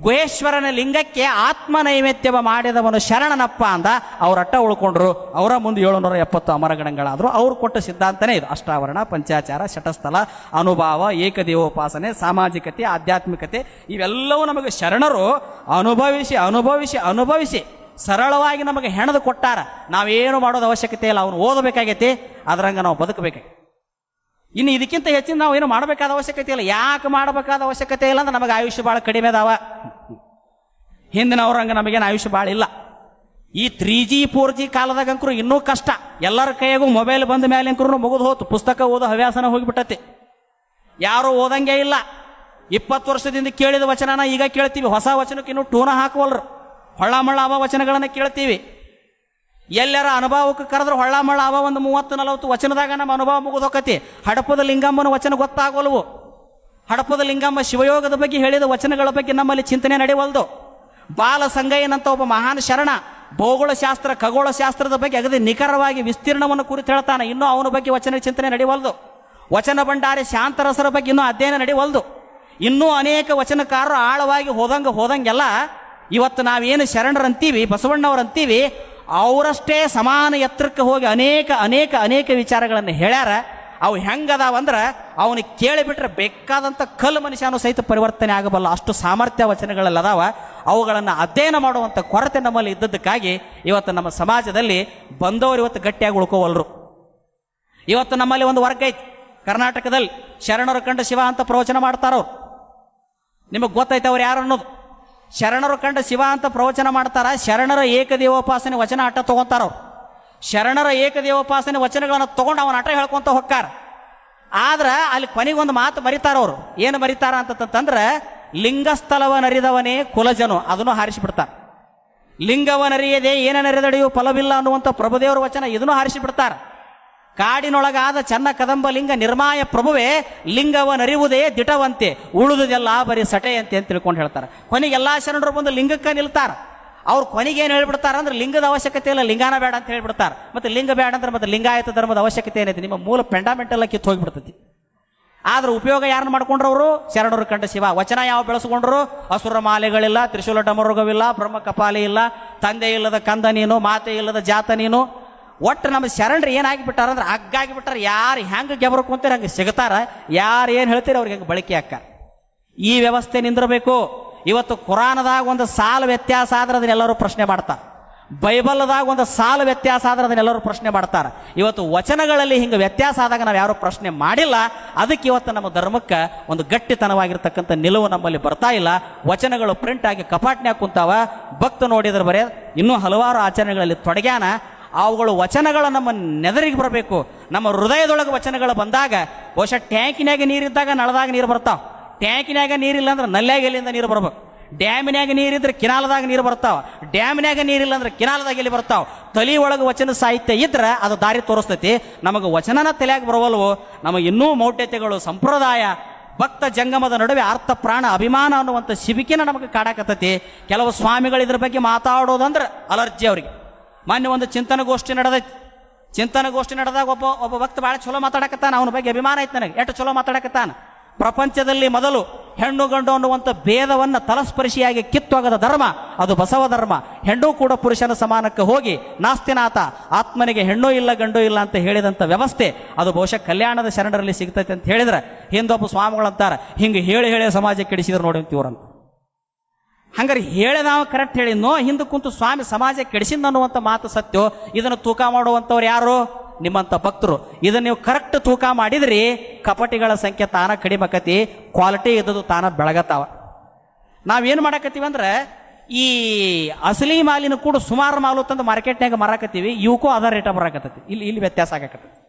ಗುಹೇಶ್ವರನ ಲಿಂಗಕ್ಕೆ ಆತ್ಮ ನೈವೇದ್ಯವ ಮಾಡಿದವನು ಶರಣನಪ್ಪ ಅಂದ. ಅವರಟ್ಟ ಉಳ್ಕೊಂಡ್ರು. ಅವರ ಮುಂದೆ 770 ಅಮರಗಣಗಳಾದ್ರು. ಅವ್ರು ಕೊಟ್ಟ ಸಿದ್ಧಾಂತನೇ ಇದು. ಅಷ್ಟಾವರಣ, ಪಂಚಾಚಾರ, ಶಟಸ್ಥಲ, ಅನುಭಾವ, ಏಕದೇವೋಪಾಸನೆ, ಸಾಮಾಜಿಕತೆ, ಆಧ್ಯಾತ್ಮಿಕತೆ ಇವೆಲ್ಲವೂ ನಮಗೆ ಶರಣರು ಅನುಭವಿಸಿ ಅನುಭವಿಸಿ ಅನುಭವಿಸಿ ಸರಳವಾಗಿ ನಮಗೆ ಹೆಣದು ಕೊಟ್ಟಾರ. ನಾವೇನು ಮಾಡೋದು ಅವಶ್ಯಕತೆ ಇಲ್ಲ. ಅವನು ಓದಬೇಕಾಗೈತಿ, ಅದರಂಗ ನಾವು ಬದುಕಬೇಕಾಗಿ. ಇನ್ನು ಇದಕ್ಕಿಂತ ಹೆಚ್ಚಿನ ನಾವು ಏನು ಮಾಡಬೇಕಾದ ಅವಶ್ಯಕತೆ ಇಲ್ಲ. ಯಾಕೆ ಮಾಡಬೇಕಾದ ಅವಶ್ಯಕತೆ ಇಲ್ಲ ಅಂದ್ರೆ ನಮಗೆ ಆಯುಷ್ಯ ಭಾಳ ಕಡಿಮೆ ಅದಾವ. ಹಿಂದಿನವ್ರಂಗ ನಮಗೇನು ಆಯುಷ್ಯ ಭಾಳ ಇಲ್ಲ. ಈ 3G 4G ಕಾಲದಾಗಂಕರು ಇನ್ನೂ ಕಷ್ಟ. ಎಲ್ಲರ ಕೈಯಾಗೂ ಮೊಬೈಲ್ ಬಂದ ಮೇಲೆ ಅಂಕರು ಮುಗಿದು ಹೋತು. ಪುಸ್ತಕ ಓದೋ ಹವ್ಯಾಸನ ಹೋಗಿಬಿಟ್ಟತಿ. ಯಾರು ಓದಂಗೆ ಇಲ್ಲ. 20 ವರ್ಷದಿಂದ ಕೇಳಿದ ವಚನನ ಈಗ ಕೇಳ್ತೀವಿ. ಹೊಸ ವಚನಕ್ಕೆ ಇನ್ನೂ ಟೂನ ಹಾಕುವಲ್ರು. ಹೊಳ್ಳಮಳ್ಳ ಅವ ವಚನಗಳನ್ನು ಕೇಳ್ತೀವಿ. ಎಲ್ಲರ ಅನುಭವಕ್ಕೆ ಕರೆದ್ರೆ ಹೊಳ್ಳಮಳ್ಳ ಅವ ಒಂದು 30-40 ವಚನದಾಗ ನಮ್ಮ ಅನುಭವ ಮುಗಿದು ಹೋಗತಿ. ಹಡಪದ ಲಿಂಗಮ್ಮನ ವಚನ ಗೊತ್ತಾಗೋಲ್ವು. ಹಡಪದ ಲಿಂಗಮ್ಮ ಶಿವಯೋಗದ ಬಗ್ಗೆ ಹೇಳಿದ ವಚನಗಳ ಬಗ್ಗೆ ನಮ್ಮಲ್ಲಿ ಚಿಂತನೆ ನಡೆವಲ್ದು. ಬಾಲ ಸಂಗಯ್ಯನಂತ ಒಬ್ಬ ಮಹಾನ್ ಶರಣ ಭೌಗೋಳಶಾಸ್ತ್ರ, ಖಗೋಳಶಾಸ್ತ್ರದ ಬಗ್ಗೆ ಅಗದಿ ನಿಖರವಾಗಿ ವಿಸ್ತೀರ್ಣವನ್ನು ಕುರಿತು ಹೇಳ್ತಾನೆ. ಇನ್ನೂ ಅವನ ಬಗ್ಗೆ ವಚನ ಚಿಂತನೆ ನಡೆವಲ್ದು. ವಚನ ಭಂಡಾರಿ ಶಾಂತರಸರ ಬಗ್ಗೆ ಇನ್ನೂ ಅಧ್ಯಯನ ನಡೆವಲ್ದು. ಇನ್ನೂ ಅನೇಕ ವಚನಕಾರರು ಆಳವಾಗಿ ಹೋದಂಗೆಲ್ಲ ಇವತ್ತು ನಾವೇನು ಶರಣರಂತೀವಿ, ಬಸವಣ್ಣವರಂತೀವಿ, ಅವರಷ್ಟೇ ಸಮಾನ ಎತ್ತರಕ್ಕೆ ಹೋಗಿ ಅನೇಕ ಅನೇಕ ಅನೇಕ ವಿಚಾರಗಳನ್ನು ಹೇಳ್ಯಾರ. ಅವು ಹೆಂಗದಾವಂದ್ರೆ ಅವನಿಗೆ ಕೇಳಿಬಿಟ್ರೆ ಬೇಕಾದಂಥ ಕಲ್ಲು ಮನುಷ್ಯನೂ ಸಹಿತ ಪರಿವರ್ತನೆ ಆಗಬಲ್ಲ. ಅಷ್ಟು ಸಾಮರ್ಥ್ಯ ವಚನಗಳೆಲ್ಲ ಅದಾವ. ಅವುಗಳನ್ನು ಅಧ್ಯಯನ ಮಾಡುವಂಥ ಕೊರತೆ ನಮ್ಮಲ್ಲಿ ಇದ್ದದ್ದಕ್ಕಾಗಿ ಇವತ್ತು ನಮ್ಮ ಸಮಾಜದಲ್ಲಿ ಬಂದವರು ಇವತ್ತು ಗಟ್ಟಿಯಾಗಿ ಉಳ್ಕೋವಲ್ರು. ಇವತ್ತು ನಮ್ಮಲ್ಲಿ ಒಂದು ವರ್ಗ ಐತಿ ಕರ್ನಾಟಕದಲ್ಲಿ, ಶರಣರು ಕಂಡ ಶಿವ ಅಂತ ಪ್ರವಚನ ಮಾಡ್ತಾರವ್ರು. ನಿಮಗೆ ಗೊತ್ತೈತೆ ಅವ್ರು ಯಾರು ಅನ್ನೋದು. ಶರಣರು ಕಂಡ ಶಿವ ಅಂತ ಪ್ರವಚನ ಮಾಡ್ತಾರ. ಶರಣರ ಏಕದೇವೋಪಾಸನೆ ವಚನ ಆಟ ತಗೊಂತಾರವ್ರು. ಶರಣರ ಏಕದೇವೋಪಾಸನೆ ವಚನಗಳನ್ನು ತಗೊಂಡು ಅವನ ಆಟ ಹೇಳ್ಕೊಂತ ಹೊಕ್ಕಾರ. ಆದ್ರೆ ಅಲ್ಲಿ ಕೊನೆಗೊಂದು ಮಾತು ಮರಿತಾರವ್ರು. ಏನು ಮರಿತಾರ ಅಂತಂದ್ರೆ, ಲಿಂಗಸ್ಥಳವನರಿದವನೇ ಕುಲಜನು, ಅದನ್ನು ಹಾರಿಸಿಬಿಡ್ತಾರೆ. ಲಿಂಗವನರಿಯದೆ ಏನನರಿದಡೆಯೂ ಫಲವಿಲ್ಲ ಅನ್ನುವಂಥ ಪ್ರಭುದೇವರ ವಚನ ಇದನ್ನು ಹಾರಿಸಿಬಿಡ್ತಾರೆ. ಕಾಡಿನೊಳಗಾದ ಚನ್ನ ಕದಂಬ ಲಿಂಗ ನಿರ್ಮಾಯ ಪ್ರಭುವೇ ಲಿಂಗವನರಿವುದೇ ದಿಟವಂತೆ, ಉಳಿದುದೆಲ್ಲ ಬರೀ ಸಟೆಯಂತೆ ಅಂತ ತಿಳ್ಕೊಂಡು ಹೇಳ್ತಾರೆ. ಕೊನೆಗೆ ಎಲ್ಲ ಶರಣರು ಬಂದು ಲಿಂಗಕ್ಕೆ ನಿಲ್ತಾರ. ಅವ್ರು ಕೊನೆಗೆ ಏನು ಹೇಳ್ಬಿಡ್ತಾರ ಅಂದ್ರೆ, ಲಿಂಗದ ಅವಶ್ಯಕತೆ ಇಲ್ಲ, ಲಿಂಗಾನ ಬೇಡ ಅಂತ ಹೇಳ್ಬಿಡ್ತಾರೆ. ಮತ್ತೆ ಲಿಂಗ ಬೇಡ ಅಂದ್ರೆ ಮತ್ತೆ ಲಿಂಗಾಯತ ಧರ್ಮದ ಅವಶ್ಯಕತೆ ಏನೈತಿ? ನಿಮ್ಮ ಮೂಲ ಫಂಡಮೆಂಟಲ್ ಕಿತ್ತು ಹೋಗಿಬಿಡ್ತೈತಿ. ಆದ್ರೆ ಉಪಯೋಗ ಯಾರನ್ನ ಮಾಡ್ಕೊಂಡ್ರವರು? ಶರಣರು ಕಂಡ ಶಿವ ವಚನ ಯಾವ ಬೆಳೆಸ್ಕೊಂಡ್ರು? ಅಸುರ ಮಾಲೆಗಳಿಲ್ಲ, ತ್ರಿಶೂಲ ಡಮರುಗವಿಲ್ಲ, ಬ್ರಹ್ಮ ಕಪಾಲಿ ಇಲ್ಲ, ತಂದೆ ಇಲ್ಲದ ಕಂದ ನೀನು, ಮಾತೆ ಇಲ್ಲದ ಜಾತ ನೀನು. ಒಟ್ಟು ನಮ್ಮ ಶರಣರು ಏನಾಗಿಬಿಟ್ಟಾರ ಅಂದ್ರೆ ಹಗ್ಗಾಗಿಬಿಟ್ಟಾರ. ಯಾರು ಹೆಂಗೆ ಗೆಬರ್ಕೊಂತೀರಿ ಹಂಗೆ ಸಿಗ್ತಾರ, ಯಾರು ಏನು ಹೇಳ್ತೀರಿ ಅವ್ರಿಗೆ ಹಂಗೆ ಬಳಕೆ ಹಾಕ. ಈ ವ್ಯವಸ್ಥೆ ನಿಂದಿರಬೇಕು. ಇವತ್ತು ಕುರಾನದಾಗ ಒಂದು ಸಾಲು ವ್ಯತ್ಯಾಸ ಆದ್ರೆ ಅದನ್ನೆಲ್ಲರೂ ಪ್ರಶ್ನೆ ಮಾಡ್ತಾರೆ. ಬೈಬಲ್ದಾಗ ಒಂದು ಸಾಲು ವ್ಯತ್ಯಾಸ ಆದ್ರೆ ಅದನ್ನೆಲ್ಲರೂ ಪ್ರಶ್ನೆ ಮಾಡ್ತಾರೆ. ಇವತ್ತು ವಚನಗಳಲ್ಲಿ ಹಿಂಗೆ ವ್ಯತ್ಯಾಸ ಆದಾಗ ನಾವು ಯಾರು ಪ್ರಶ್ನೆ ಮಾಡಿಲ್ಲ. ಅದಕ್ಕೆ ಇವತ್ತು ನಮ್ಮ ಧರ್ಮಕ್ಕೆ ಒಂದು ಗಟ್ಟಿತನವಾಗಿರ್ತಕ್ಕಂಥ ನಿಲುವು ನಮ್ಮಲ್ಲಿ ಬರ್ತಾ ಇಲ್ಲ. ವಚನಗಳು ಪ್ರಿಂಟ್ ಆಗಿ ಕಪಾಟ್ನ್ಯಾಗ ಕುಂತಾವ. ಭಕ್ತ ನೋಡಿದ್ರೆ ಬರೇ ಇನ್ನೂ ಹಲವಾರು ಆಚರಣೆಗಳಲ್ಲಿ ತೊಡಗ್ಯಾನ. ಅವುಗಳು ವಚನಗಳು ನಮ್ಮ ನೆದರಿಗೆ ಬರಬೇಕು. ನಮ್ಮ ಹೃದಯದೊಳಗೆ ವಚನಗಳು ಬಂದಾಗ ಬಹುಶಃ ಟ್ಯಾಂಕಿನಾಗ ನೀರಿದ್ದಾಗ ನಳದಾಗ ನೀರು ಬರ್ತಾವ. ಟ್ಯಾಂಕಿನಾಗ ನೀರಿಲ್ಲ ಅಂದ್ರೆ ನಲ್ಯಾಗ ಎಲ್ಲಿಂದ ನೀರು ಬರ್ಬೇಕು. ಡ್ಯಾಮಿನ್ಯಾಗ ನೀರಿದ್ರೆ ಕಿನಾಲದಾಗ ನೀರು ಬರ್ತಾವ, ಡ್ಯಾಮಿನ್ಯಾಗ ನೀರಿಲ್ಲ ಅಂದ್ರೆ ಕಿನಾಲದಾಗ ಎಲ್ಲಿ ಬರ್ತಾವ. ತಲೆ ಒಳಗೆ ವಚನ ಸಾಹಿತ್ಯ ಇದ್ರೆ ಅದು ದಾರಿ ತೋರಿಸ್ತೈತಿ. ನಮಗೆ ವಚನನ ತಲೆಯಾಗ ಬರವಲ್ವು, ನಮಗೆ ಇನ್ನೂ ಮೌಢ್ಯತೆಗಳು, ಸಂಪ್ರದಾಯ, ಭಕ್ತ ಜಂಗಮದ ನಡುವೆ ಅರ್ಥ ಪ್ರಾಣ ಅಭಿಮಾನ ಅನ್ನುವಂಥ ಶಿಬಿಕಿನ ನಮಗೆ ಕಾಡಕತ್ತೈತಿ. ಕೆಲವು ಸ್ವಾಮಿಗಳು ಇದ್ರ ಬಗ್ಗೆ ಮಾತಾಡೋದಂದ್ರೆ ಅಲರ್ಜಿ ಅವರಿಗೆ. ಮಾನ್ಯ ಒಂದು ಚಿಂತನಗೋಷ್ಠಿ ನಡೆದಾಗ ಒಬ್ಬ ಭಕ್ತ ಭಾಳ ಚಲೋ ಮಾತಾಡಕತ್ತಾನ, ಅವನ ಬಗ್ಗೆ ಅಭಿಮಾನ ಐತೆ ನನಗೆ, ಎಷ್ಟು ಚಲೋ ಮಾತಾಡಕತ್ತಾನ. ಪ್ರಪಂಚದಲ್ಲಿ ಮೊದಲು ಹೆಣ್ಣು ಗಂಡು ಅನ್ನುವಂಥ ಭೇದವನ್ನು ತಲಸ್ಪರ್ಶಿಯಾಗಿ ಕಿತ್ತೊಗದ ಧರ್ಮ ಅದು ಬಸವ ಧರ್ಮ. ಹೆಣ್ಣು ಕೂಡ ಪುರುಷನ ಸಮಾನಕ್ಕೆ ಹೋಗಿ ನಾಸ್ತಿನಾಥ ಆತ್ಮನಿಗೆ ಹೆಣ್ಣು ಇಲ್ಲ ಗಂಡು ಇಲ್ಲ ಅಂತ ಹೇಳಿದಂಥ ವ್ಯವಸ್ಥೆ ಅದು ಬಹುಶಃ ಕಲ್ಯಾಣದ ಶರಣರಲ್ಲಿ ಸಿಗ್ತೈತೆ ಅಂತ ಹೇಳಿದ್ರೆ ಹಿಂದೊಬ್ಬ ಸ್ವಾಮಿಗಳಂತಾರ ಹಿಂಗೆ ಹೇಳಿ ಸಮಾಜ ಕೆಡಿಸಿದ್ರು ನೋಡಿ ಅಂತೀವ್ರಂತ. ಹಂಗಾರೆ ಹೇಳಿ ನಾವು ಕರೆಕ್ಟ್ ಹೇಳಿದ್ನೋ, ಹಿಂದೆ ಕುಂತು ಸ್ವಾಮಿ ಸಮಾಜ ಕೆಡಿಸಿದ ಅನ್ನುವಂಥ ಮಾತು ಸತ್ಯ. ಇದನ್ನು ತೂಕ ಮಾಡುವಂಥವ್ರು ಯಾರು? ನಿಮ್ಮಂಥ ಭಕ್ತರು. ಇದನ್ನು ನೀವು ಕರೆಕ್ಟ್ ತೂಕ ಮಾಡಿದ್ರಿ ಕಪಟಿಗಳ ಸಂಖ್ಯೆ ತಾನ ಕಡಿಮೆ ಆಕತಿ, ಕ್ವಾಲಿಟಿ ಇದ್ದದು ತಾನ ಬೆಳಗತ್ತಾವ. ನಾವೇನು ಮಾಡಕತ್ತೀವಿ ಅಂದ್ರೆ ಈ ಅಸಲಿ ಮಾಲಿನ ಕೂಡ ಸುಮಾರು ಮಾಲು ತಂದು ಮಾರ್ಕೆಟ್ನಾಗ ಮಾರಾಕತ್ತೀವಿ, ಇವಕ್ಕೂ ಅದ ರೇಟ ಬರಾಕತ್ತೈತಿ. ಇಲ್ಲಿ ವ್ಯತ್ಯಾಸ ಆಗಾಕತ್ತೈತಿ.